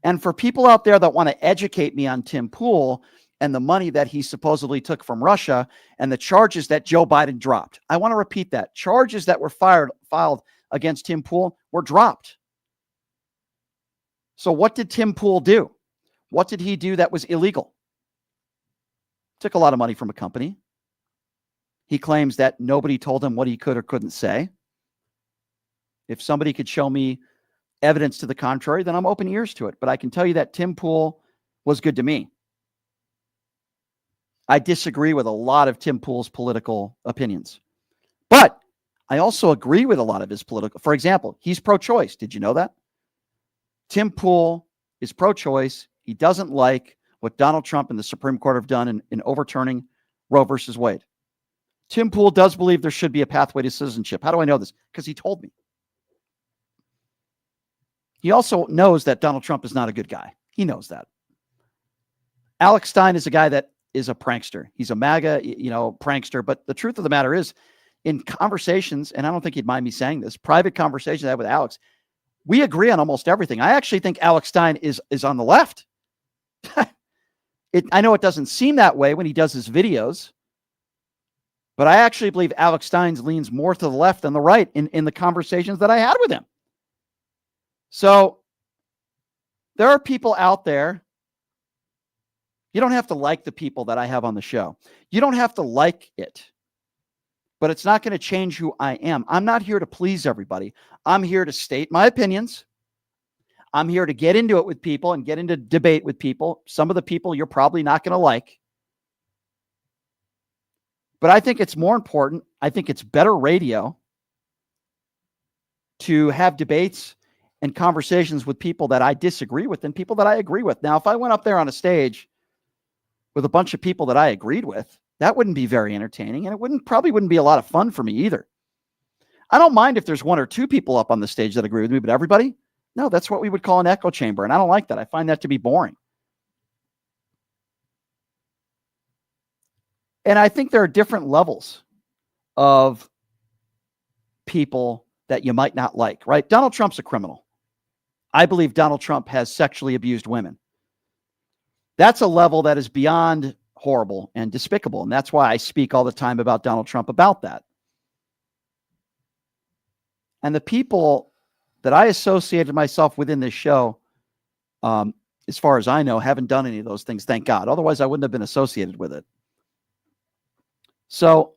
And for people out there that want to educate me on Tim Pool and the money that he supposedly took from Russia and the charges that Joe Biden dropped, I want to repeat that. Charges that were filed against Tim Pool were dropped. So what did Tim Pool do? What did he do that was illegal? Took a lot of money from a company. He claims that nobody told him what he could or couldn't say. If somebody could show me evidence to the contrary, then I'm open ears to it. But I can tell you that Tim Pool was good to me. I disagree with a lot of Tim Pool's political opinions. But I also agree with a lot of his political. For example, he's pro-choice. Did you know that? Tim Pool is pro-choice. He doesn't like what Donald Trump and the Supreme Court have done in overturning Roe versus Wade. Tim Pool does believe there should be a pathway to citizenship. How do I know this? Because he told me. He also knows that Donald Trump is not a good guy. He knows that. Alex Stein is a guy that is a prankster. He's a MAGA, prankster. But the truth of the matter is, in conversations, and I don't think he'd mind me saying this, private conversations I had with Alex, we agree on almost everything. I actually think Alex Stein is on the left. I know it doesn't seem that way when he does his videos, but I actually believe Alex Stein leans more to the left than the right in the conversations that I had with him. So there are people out there. You don't have to like the people that I have on the show. You don't have to like it, but it's not going to change who I am. I'm not here to please everybody. I'm here to state my opinions. I'm here to get into it with people and get into debate with people. Some of the people you're probably not going to like. But I think it's more important. I think it's better radio to have debates and conversations with people that I disagree with than people that I agree with. Now, if I went up there on a stage with a bunch of people that I agreed with, that wouldn't be very entertaining, and it probably wouldn't be a lot of fun for me either. I don't mind if there's 1 or 2 people up on the stage that agree with me, but everybody? No, that's what we would call an echo chamber, and I don't like that. I find that to be boring. And I think there are different levels of people that you might not like, right? Donald Trump's a criminal. I believe Donald Trump has sexually abused women. That's a level that is beyond horrible and despicable. And that's why I speak all the time about Donald Trump about that. And the people that I associated myself with in this show, as far as I know, haven't done any of those things, thank God. Otherwise, I wouldn't have been associated with it. So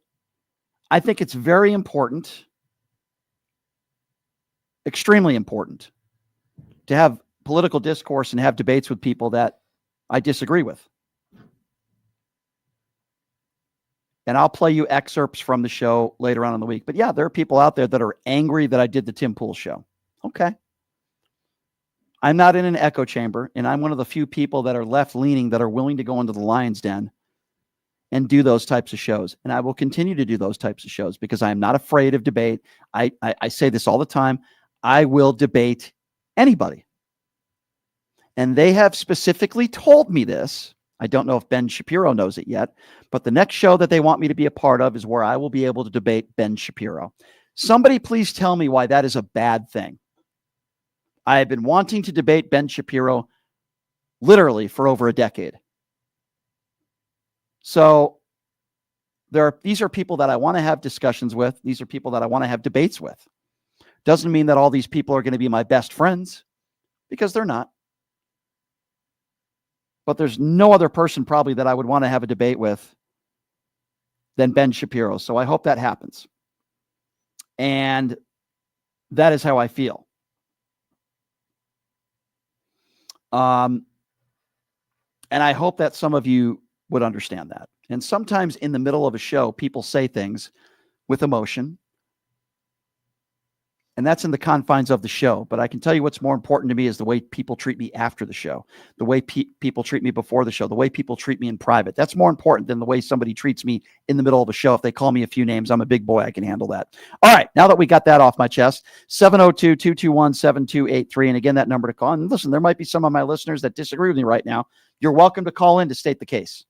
I think it's very important extremely important to have political discourse and have debates with people that I disagree with. And I'll play you excerpts from the show later on in the week. But yeah, there are people out there that are angry that I did the Tim Pool show. Okay. I'm not in an echo chamber, and I'm one of the few people that are left-leaning that are willing to go into the lion's den and do those types of shows. And I will continue to do those types of shows because I am not afraid of debate. I say this all the time. I will debate anybody. And they have specifically told me this. I don't know if Ben Shapiro knows it yet, but the next show that they want me to be a part of is where I will be able to debate Ben Shapiro. Somebody please tell me why that is a bad thing. I have been wanting to debate Ben Shapiro literally for over a decade. So these are people that I want to have discussions with. These are people that I want to have debates with. Doesn't mean that all these people are going to be my best friends, because they're not. But there's no other person probably that I would want to have a debate with than Ben Shapiro. So I hope that happens. And that is how I feel. And I hope that some of you would understand that. And sometimes in the middle of a show, people say things with emotion. And that's in the confines of the show. But I can tell you what's more important to me is the way people treat me after the show, the way people treat me before the show, the way people treat me in private. That's more important than the way somebody treats me in the middle of a show. If they call me a few names, I'm a big boy. I can handle that. All right. Now that we got that off my chest, 702-221-7283. And again, that number to call. And listen, there might be some of my listeners that disagree with me right now. You're welcome to call in to state the case.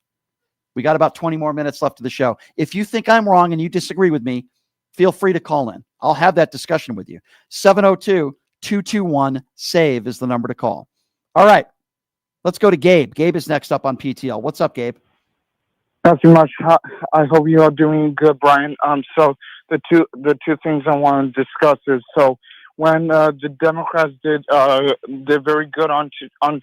We got about 20 more minutes left of the show. If you think I'm wrong and you disagree with me, feel free to call in. I'll have that discussion with you. 702-221-SAVE is the number to call. All right. Let's go to Gabe. Gabe is next up on PTL. What's up, Gabe? Not too much. I hope you are doing good, Brian. So the two things I want to discuss is, so when the Democrats did very good on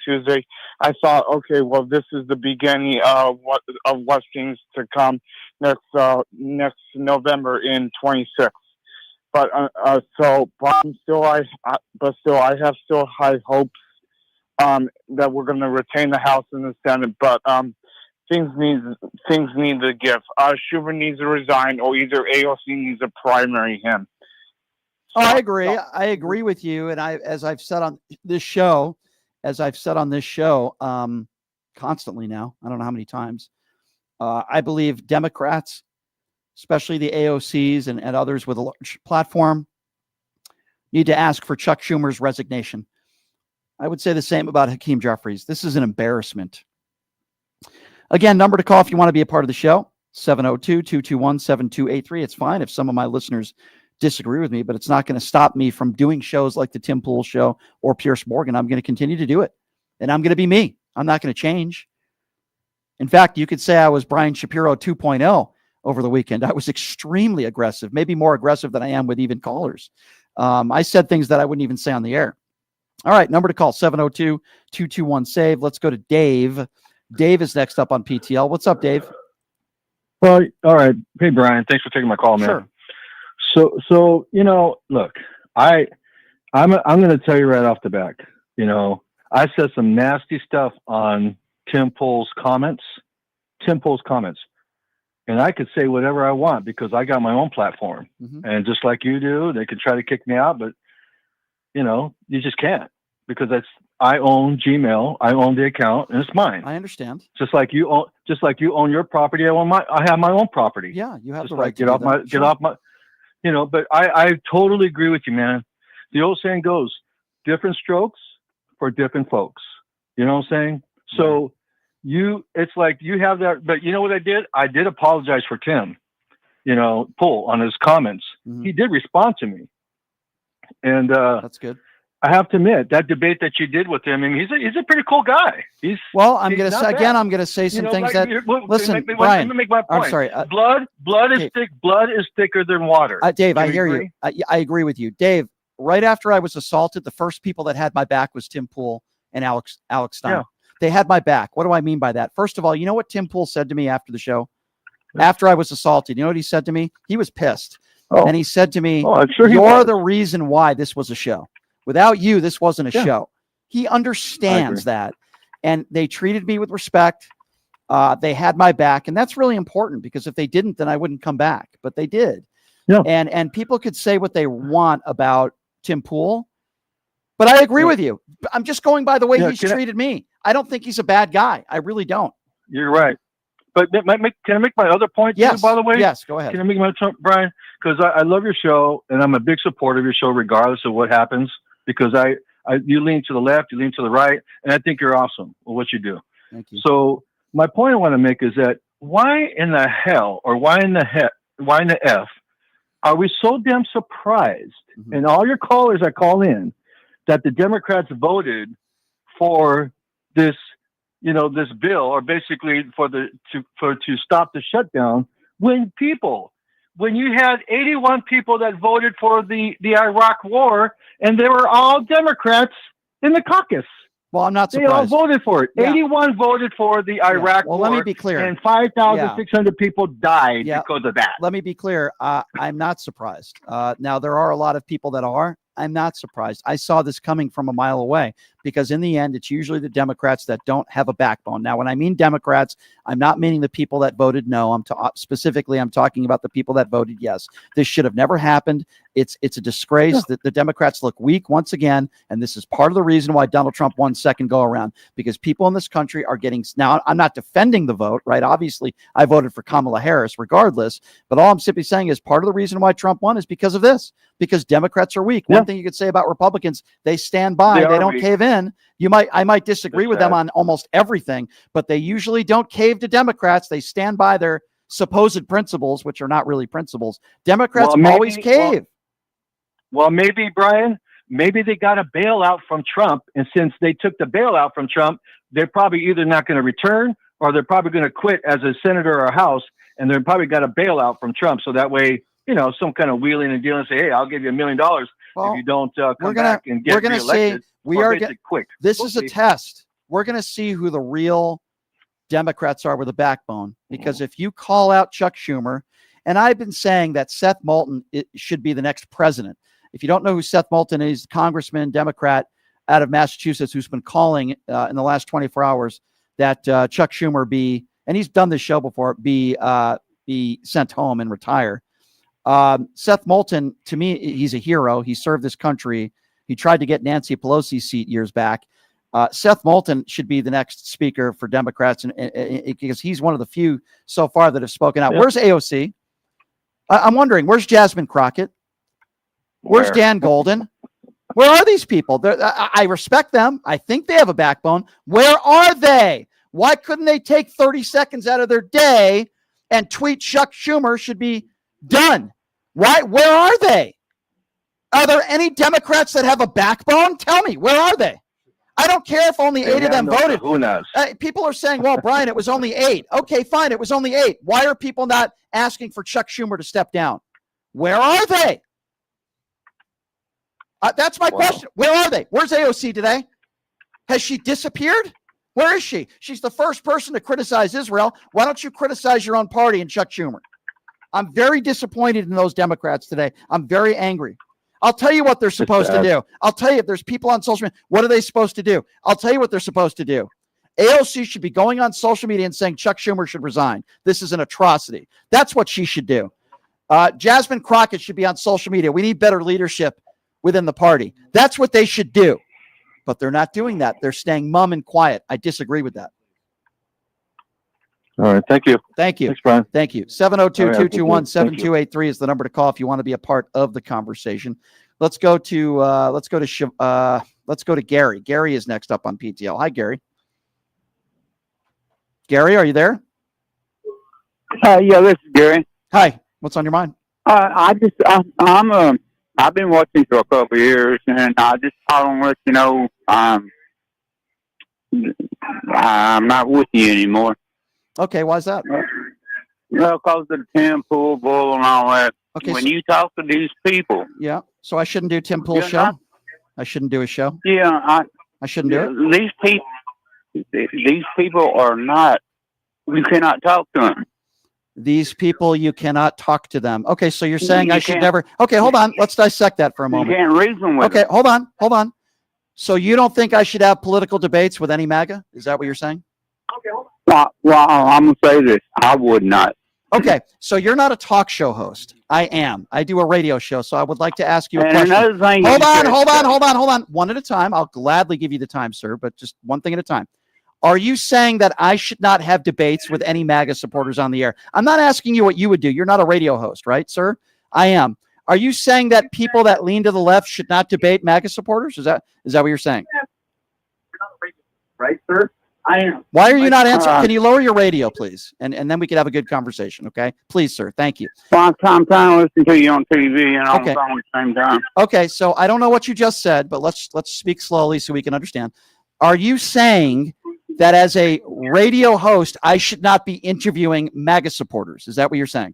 Tuesday, I thought, okay, well, this is the beginning of what's things to come next November in 26. But I have still high hopes that we're going to retain the House and the Senate. But things need to give. Schumer needs to resign, or either AOC needs to primary him. Oh, I agree. I agree with you. And as I've said on this show, constantly now, I don't know how many times, I believe Democrats, especially the AOCs and others with a large platform, need to ask for Chuck Schumer's resignation. I would say the same about Hakeem Jeffries. This is an embarrassment. Again, number to call if you want to be a part of the show, 702-221-7283. It's fine if some of my listeners disagree with me, but it's not going to stop me from doing shows like the Tim Pool Show or Pierce Morgan. I'm going to continue to do it, and I'm going to be me. I'm not going to change. In fact, you could say I was Brian Shapiro 2.0 over the weekend. I was extremely aggressive, maybe more aggressive than I am with even callers. I said things that I wouldn't even say on the air. All right, number to call, 702-221-SAVE. Let's go to Dave. Dave is next up on PTL. What's up, Dave? Well, all right. Hey, Brian, thanks for taking my call, man. Sure. So look, I'm going to tell you right off the back, I said some nasty stuff on Tim Pool's comments, and I could say whatever I want because I got my own platform. Mm-hmm. And just like you do, they could try to kick me out, but you just can't, because I own Gmail, I own the account, and it's mine. I understand. Just like you own your property, I have my own property. Yeah, you have just the right like to get off my. But I totally agree with you, man. The old saying goes, different strokes for different folks. You know what I'm saying? So it's like you have that, but you know what I did? I did apologize for Tim, Pool on his comments. Mm-hmm. He did respond to me. And that's good. I have to admit, that debate that you did with him, he's a pretty cool guy. I'm going to say some things listen, Brian, let me make my point. I'm sorry. Blood is thick. Blood is thicker than water. Dave, I hear you. I agree with you. Dave, right after I was assaulted, the first people that had my back was Tim Pool and Alex Stein. Yeah. They had my back. What do I mean by that? First of all, you know what Tim Pool said to me after the show? After I was assaulted, you know what he said to me? He was pissed. And he said to me, I'm sure "You're the reason why this was a show. Without you, this wasn't a show." He understands that. And they treated me with respect. They had my back. And that's really important, because if they didn't, then I wouldn't come back. But they did. Yeah. And people could say what they want about Tim Pool, but I agree with you. I'm just going by the way he's treated me. I don't think he's a bad guy. I really don't. You're right. But can I make my other point too, Yes. by the way? Yes, go ahead. Can I make my point, Brian? Because I love your show, and I'm a big supporter of your show regardless of what happens, because you lean to the left, you lean to the right, and I think you're awesome with what you do. Thank you. So my point I want to make is that why in the hell, or why in the F are we so damn surprised, and all your callers that call in, that the Democrats voted for this, this bill, or basically to stop the shutdown, when you had 81 people that voted for the Iraq war, and they were all Democrats in the caucus. Well, I'm not surprised. They all voted for it. Yeah. 81 voted for the Iraq war. Let me be clear. And 5,600 people died because of that. Let me be clear. I'm not surprised. Now, there are a lot of people that are. I'm not surprised. I saw this coming from a mile away, because in the end, it's usually the Democrats that don't have a backbone. Now, when I mean Democrats, I'm not meaning the people that voted no. I'm talking about the people that voted yes. This should have never happened. It's a disgrace that the Democrats look weak once again, and this is part of the reason why Donald Trump won second go around, because people in this country are getting. Now, I'm not defending the vote, right? Obviously, I voted for Kamala Harris regardless, but all I'm simply saying is part of the reason why Trump won is because of this, because Democrats are weak. One thing you could say about Republicans, they stand by, they don't cave in. I might disagree with them on almost everything, but they usually don't cave to Democrats. They stand by their supposed principles, which are not really principles. Democrats always cave. Well, maybe, Brian, maybe they got a bailout from Trump. And since they took the bailout from Trump, they're probably either not going to return, or they're probably going to quit as a senator or a House. And they're probably got a bailout from Trump. So that way, some kind of wheeling and dealing, say, hey, I'll give you $1 million if you don't come back and get reelected. Quick. This is a test. We're going to see who the real Democrats are with a backbone. Because if you call out Chuck Schumer, and I've been saying that Seth Moulton should be the next president. If you don't know who Seth Moulton is, Congressman, Democrat out of Massachusetts, who's been calling in the last 24 hours that Chuck Schumer be, and he's done this show before, be sent home and retire. Seth Moulton, to me, he's a hero. He served this country. He tried to get Nancy Pelosi's seat years back. Seth Moulton should be the next speaker for Democrats, and because he's one of the few so far that have spoken out. Yep. Where's AOC? I'm wondering, where's Jasmine Crockett? Where's Dan Golden? Where are these people? I respect them. I think they have a backbone. Where are they? Why couldn't they take 30 seconds out of their day and tweet Chuck Schumer should be done? Why? Where are they? Are there any Democrats that have a backbone? Tell me, where are they? I don't care if only 8 of them voted. Who knows? People are saying, well, Brian, it was only 8. Okay, fine. It was only 8. Why are people not asking for Chuck Schumer to step down? Where are they? That's my question. Where are they? Where's AOC today? Has she disappeared? Where is she? She's the first person to criticize Israel. Why don't you criticize your own party and Chuck Schumer? I'm very disappointed in those Democrats today. I'm very angry. I'll tell you what they're supposed to do. I'll tell you, if there's people on social media, what are they supposed to do? I'll tell you what they're supposed to do. AOC should be going on social media and saying Chuck Schumer should resign. This is an atrocity. That's what she should do. Jasmine Crockett should be on social media. We need better leadership within the party. That's what they should do. But they're not doing that. They're staying mum and quiet. I disagree with that. All right. Thank you. Thank you. Thanks, Brian. Thank you. 702-221-7283 is the number to call if you want to be a part of the conversation. Let's go to Gary. Gary is next up on PTL. Hi, Gary. Gary, are you there? Yeah, this is Gary. Hi. What's on your mind? I've been watching for a couple of years, and I want to let you know I'm not with you anymore. Okay, why is that? Well, because of the Tim Pool bull and all that. Okay, when you talk to these people. Yeah, so I shouldn't do Tim Pool's show? I shouldn't do his show? Yeah, I shouldn't do it? These people are not, you cannot talk to them. These people, you cannot talk to them. Okay, so you're saying You I should can't- never. Okay, hold on. Let's dissect that for a You moment. can't reason with Okay, them. hold on. So you don't think I should have political debates with any MAGA? Is that what you're saying? Well, I'm going to say this. I would not. Okay, so you're not a talk show host. I am. I do a radio show, so I would like to ask you a And question. another thing Hold you on, said- hold on. One at a time. I'll gladly give you the time, sir, but just one thing at a time. Are you saying that I should not have debates with any MAGA supporters on the air? I'm not asking you what you would do. You're not a radio host, right, sir? I am. Are you saying that people that lean to the left should not debate MAGA supporters? Is that what you're saying? Right, sir? I am. Why are you not answering? Can you lower your radio, please? And then we can have a good conversation, okay? Please, sir. Thank you. Well, I'm trying to listen to you on TV and on Okay. the phone at the same time. Okay, so I don't know what you just said, but let's speak slowly so we can understand. Are you saying that as a radio host, I should not be interviewing MAGA supporters? Is that what you're saying?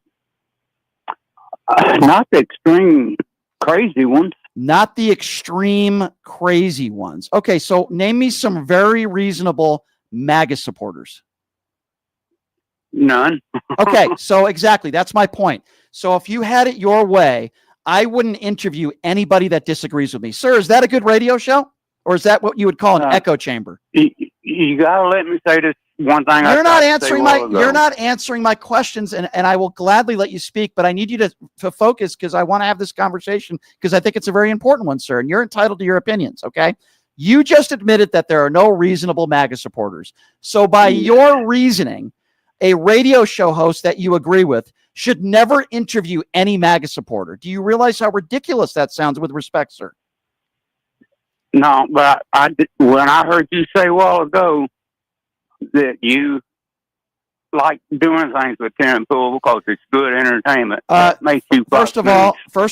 Not the extreme crazy ones. Not the extreme crazy ones. Okay, so name me some very reasonable MAGA supporters. None. Okay, so exactly. That's my point. So if you had it your way, I wouldn't interview anybody that disagrees with me. Sir, is that a good radio show? Or is that what you would call an echo chamber? You got to let me say this one thing. You're not answering my questions, and I will gladly let you speak, but I need you to focus because I want to have this conversation because I think it's a very important one, sir, and you're entitled to your opinions, okay? You just admitted that there are no reasonable MAGA supporters. So by your reasoning, a radio show host that you agree with should never interview any MAGA supporter. Do you realize how ridiculous that sounds with respect, sir? No, but when I heard you say a while ago that you like doing things with Tim Pool because it's good entertainment, that makes you First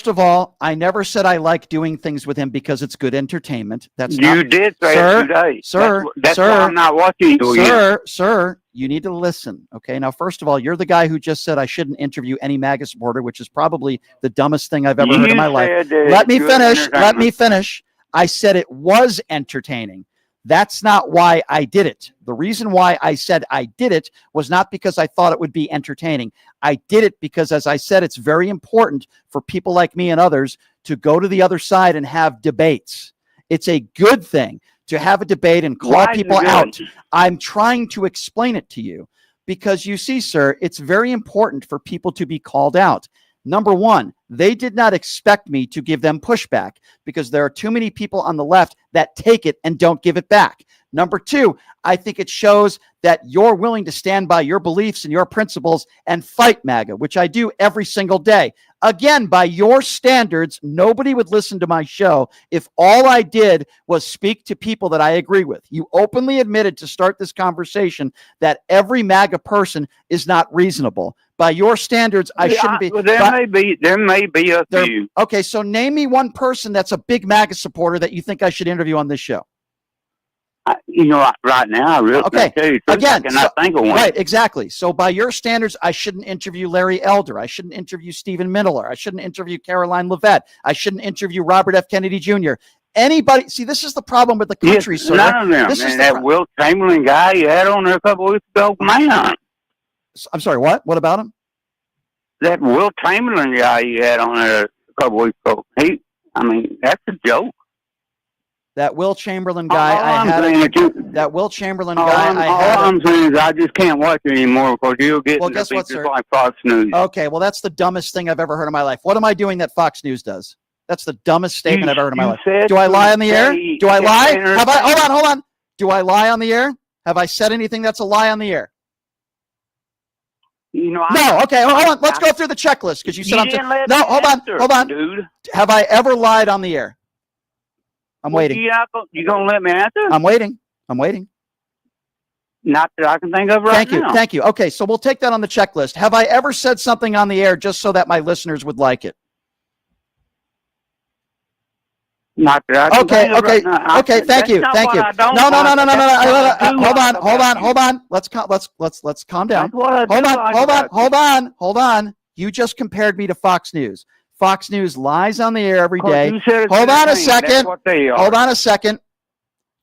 of all, I never said I like doing things with him because it's good entertainment. That's you did say it today. Sir, that's why I'm not watching you. Sir, you need to listen. Okay, now first of all, you're the guy who just said I shouldn't interview any MAGA supporter, which is probably the dumbest thing I've ever heard in my life. Let me finish. I said it was entertaining. That's not why I did it. The reason why I said I did it was not because I thought it would be entertaining. I did it because, as I said, it's very important for people like me and others to go to the other side and have debates. It's a good thing to have a debate and call people out. I'm trying to explain it to you because you see, sir, it's very important for people to be called out. Number one, they did not expect me to give them pushback because there are too many people on the left that take it and don't give it back. Number two, I think it shows that you're willing to stand by your beliefs and your principles and fight MAGA, which I do every single day. Again, by your standards, nobody would listen to my show if all I did was speak to people that I agree with. You openly admitted to start this conversation that every MAGA person is not reasonable. By your standards, I shouldn't be. Well, there may be a few. Okay, so name me one person that's a big MAGA supporter that you think I should interview on this show. Right now, I really can't tell you the truth. I cannot think of one. Right, exactly. So by your standards, I shouldn't interview Larry Elder. I shouldn't interview Stephen Miller. I shouldn't interview Caroline Leavitt. I shouldn't interview Robert F. Kennedy Jr. Anybody? See, this is the problem with the country, sir. None of them. And that Will Chamberlain guy you had on there a couple weeks ago, man. I'm sorry, what? What about him? That Will Chamberlain guy you had on there a couple weeks ago. That's a joke. That Will Chamberlain guy that Will Chamberlain guy all I'm saying is I just can't watch it anymore because you'll get guess what, sir? Like Fox News. Okay, well, that's the dumbest thing I've ever heard in my life. What am I doing that Fox News does? That's the dumbest statement I've ever heard in my life. Do I lie on the air? Do I lie? Have I? Hold on. Do I lie on the air? Have I said anything that's a lie on the air? No. Okay, hold on. Let's go through the checklist because you said hold on. Dude. Have I ever lied on the air? I'm waiting. You gonna let me answer? I'm waiting. Not that I can think of right now. Thank you. Okay, so we'll take that on the checklist. Have I ever said something on the air just so that my listeners would like it? Not that I can think of right now. Okay. Thank you. No. Hold on. Let's calm down. Hold on. You just compared me to Fox News. Fox News lies on the air every day. Hold on a second.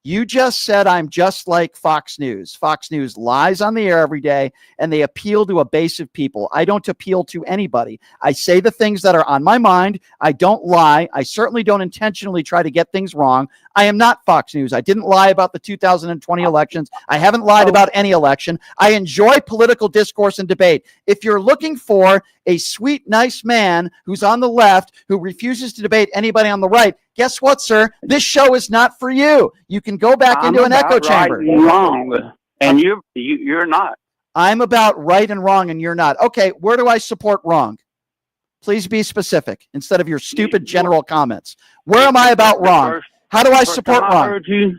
You just said I'm just like Fox News. Fox News lies on the air every day, and they appeal to a base of people. I don't appeal to anybody. I say the things that are on my mind. I don't lie. I certainly don't intentionally try to get things wrong. I am not Fox News. I didn't lie about the 2020 elections. I haven't lied about any election. I enjoy political discourse and debate. If you're looking for a sweet, nice man who's on the left who refuses to debate anybody on the right, guess what, sir? This show is not for you. You can go back into an echo chamber. Right and wrong, and you're not. I'm about right and wrong, and you're not. Okay, where do I support wrong? Please be specific instead of your stupid general comments. Where am I about wrong? How do I support wrong? I heard you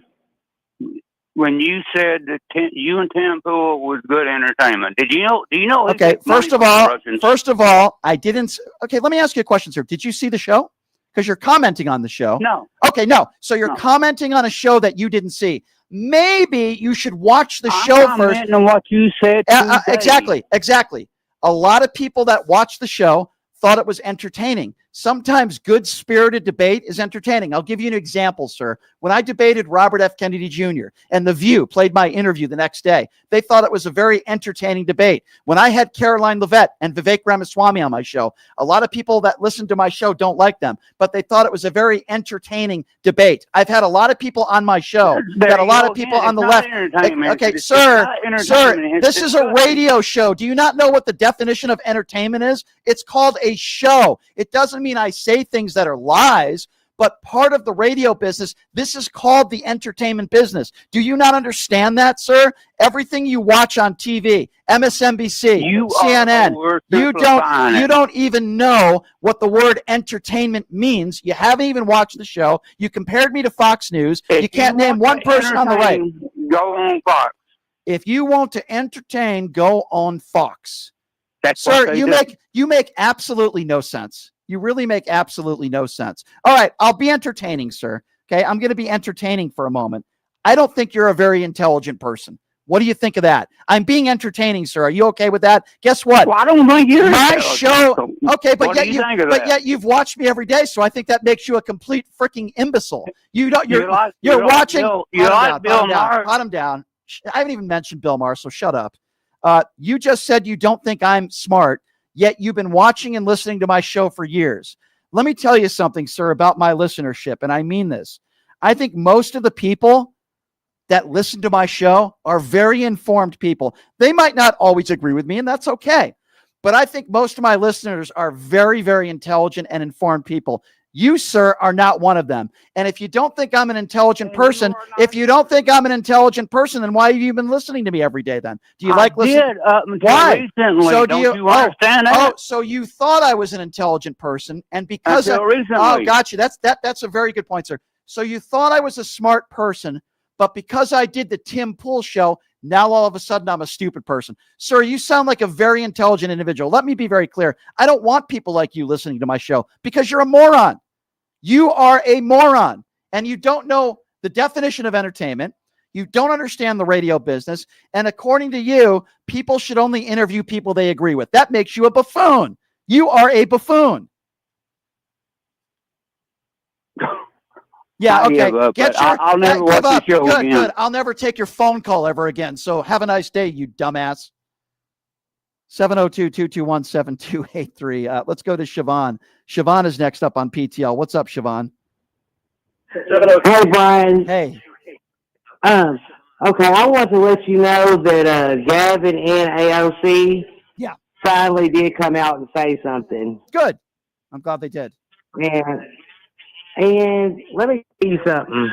when you said that you and Tim Pool was good entertainment. Did you know? Do you know? Okay, first of all, I didn't. Okay, let me ask you a question, sir. Did you see the show? Because you're commenting on the show. No. Okay, no. So you're commenting on a show that you didn't see. Maybe you should watch the show first. I'm commenting what you said. Exactly. A lot of people that watch the show thought it was entertaining. Sometimes good-spirited debate is entertaining. I'll give you an example, sir. When I debated Robert F. Kennedy Jr. and The View played my interview the next day, they thought it was a very entertaining debate. When I had Caroline Leavitt and Vivek Ramaswamy on my show, a lot of people that listen to my show don't like them, but they thought it was a very entertaining debate. I've had a lot of people on my show that a lot of people on the left. Okay, sir, this is a radio show. Do you not know what the definition of entertainment is? It's called a show. It doesn't mean I say things that are lies, but part of the radio business, this is called the entertainment business. Do you not understand that, sir? Everything you watch on TV, MSNBC, CNN, you don't even know what the word entertainment means. You haven't even watched the show. You compared me to Fox News. You can't name one person on the right. Go on Fox. If you want to entertain, go on Fox. Sir, you make absolutely no sense. You really make absolutely no sense. All right, I'll be entertaining, sir. Okay, I'm going to be entertaining for a moment. I don't think you're a very intelligent person. What do you think of that? I'm being entertaining, sir. Are you okay with that? Guess what? Well, I don't think you're my show. Okay, but yet you've watched me every day, so I think that makes you a complete freaking imbecile. You're watching. Bill Maher. Bottom down. I haven't even mentioned Bill Maher, so shut up. You just said you don't think I'm smart, yet you've been watching and listening to my show for years. Let me tell you something, sir, about my listenership, and I mean this. I think most of the people that listen to my show are very informed people. They might not always agree with me, and that's okay. But I think most of my listeners are very, very intelligent and informed people. You, sir, are not one of them. And if you don't think I'm an intelligent person, then why have you been listening to me every day then? Do you like listening? Why? Recently. So don't you understand that? Oh, so you thought I was an intelligent person, and because gotcha. That's a very good point, sir. So you thought I was a smart person, but because I did the Tim Pool show, now all of a sudden I'm a stupid person. Sir, you sound like a very intelligent individual. Let me be very clear. I don't want people like you listening to my show because you're a moron. You are a moron, and you don't know the definition of entertainment. You don't understand the radio business. And according to you, people should only interview people they agree with. That makes you a buffoon. You are a buffoon. Yeah, okay. I'll never watch the show again. Good. I'll never take your phone call ever again. So have a nice day, you dumbass. 702-221-7283. Let's go to Siobhan. Siobhan is next up on PTL. What's up, Siobhan? Hey, Brian. Hey. Okay, I want to let you know that Gavin and AOC finally did come out and say something. Good. I'm glad they did. And let me tell you something.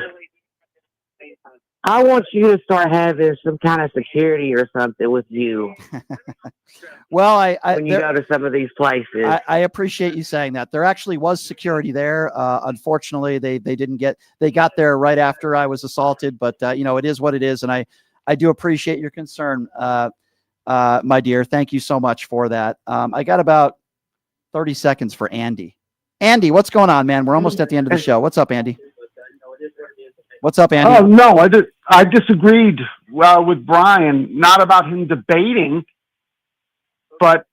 I want you to start having some kind of security or something with you. Well, when you go to some of these places. I appreciate you saying that. There actually was security there. Unfortunately, they got there right after I was assaulted, but it is what it is. And I do appreciate your concern, my dear. Thank you so much for that. I got about 30 seconds for Andy. Andy, what's going on, man? We're almost at the end of the show. What's up, Andy? What's up, Andy? Oh, no, I disagreed with Brian, not about him debating, but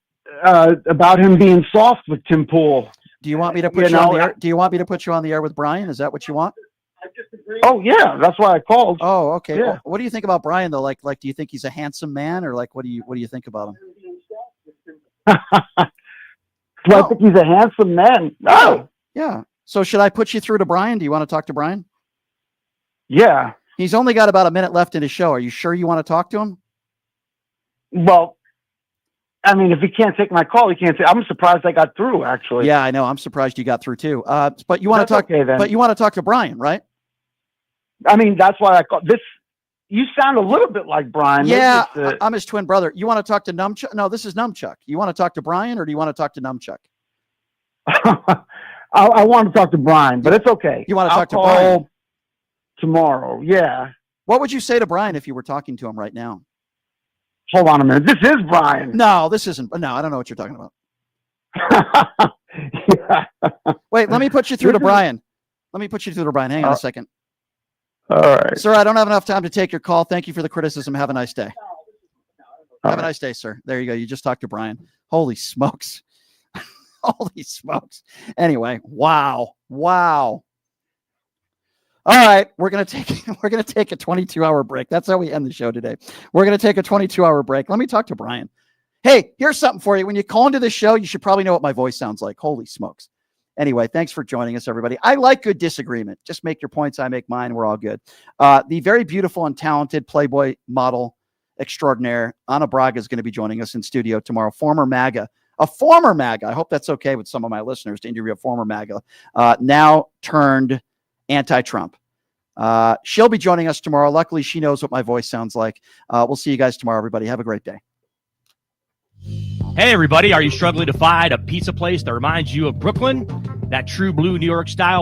about him being soft with Tim Pool. Do you want me to put you on the air? Do you want me to put you on the air with Brian? Is that what you want? Oh yeah, that's why I called. Oh, okay. Yeah. Well, what do you think about Brian though? Like, do you think he's a handsome man, or like, what do you think about him? Do I think he's a handsome man? No. Yeah. So should I put you through to Brian? Do you want to talk to Brian? Yeah. He's only got about a minute left in his show. Are you sure you want to talk to him? Well, I mean, if he can't take my call, he can't take. I'm surprised I got through. Actually. Yeah, I know. I'm surprised you got through too. But you want to talk? Okay, then. But you want to talk to Brian, right? I mean, that's why I called. You sound a little bit like Brian. Yeah, I'm his twin brother. You want to talk to Numchuck? No, this is Numchuck. You want to talk to Brian, or do you want to talk to Numchuck? I want to talk to Brian, but it's okay. You want to talk to call Brian tomorrow? Yeah. What would you say to Brian if you were talking to him right now? Hold on a minute. This is Brian. No, this isn't. No, I don't know what you're talking about. Yeah. Wait, let me put you through to Brian. Let me put you through to Brian. Hang on a second. All right. Sir, I don't have enough time to take your call. Thank you for the criticism. Have a nice day. Have a nice day, sir. There you go. You just talked to Brian. Holy smokes. Holy smokes. Anyway, wow. All right, we're gonna take a 22-hour break. That's how we end the show today. We're gonna take a 22-hour break. Let me talk to Brian. Hey, here's something for you. When you call into this show, you should probably know what my voice sounds like. Holy smokes. Anyway, thanks for joining us, everybody. I like good disagreement. Just make your points. I make mine. We're all good. The very beautiful and talented Playboy model extraordinaire, Ana Braga, is going to be joining us in studio tomorrow. A former MAGA. I hope that's okay with some of my listeners to interview a former MAGA, now turned anti-Trump. She'll be joining us tomorrow. Luckily, she knows what my voice sounds like. We'll see you guys tomorrow, everybody. Have a great day. Hey, everybody. Are you struggling to find a pizza place that reminds you of Brooklyn? That true blue New York style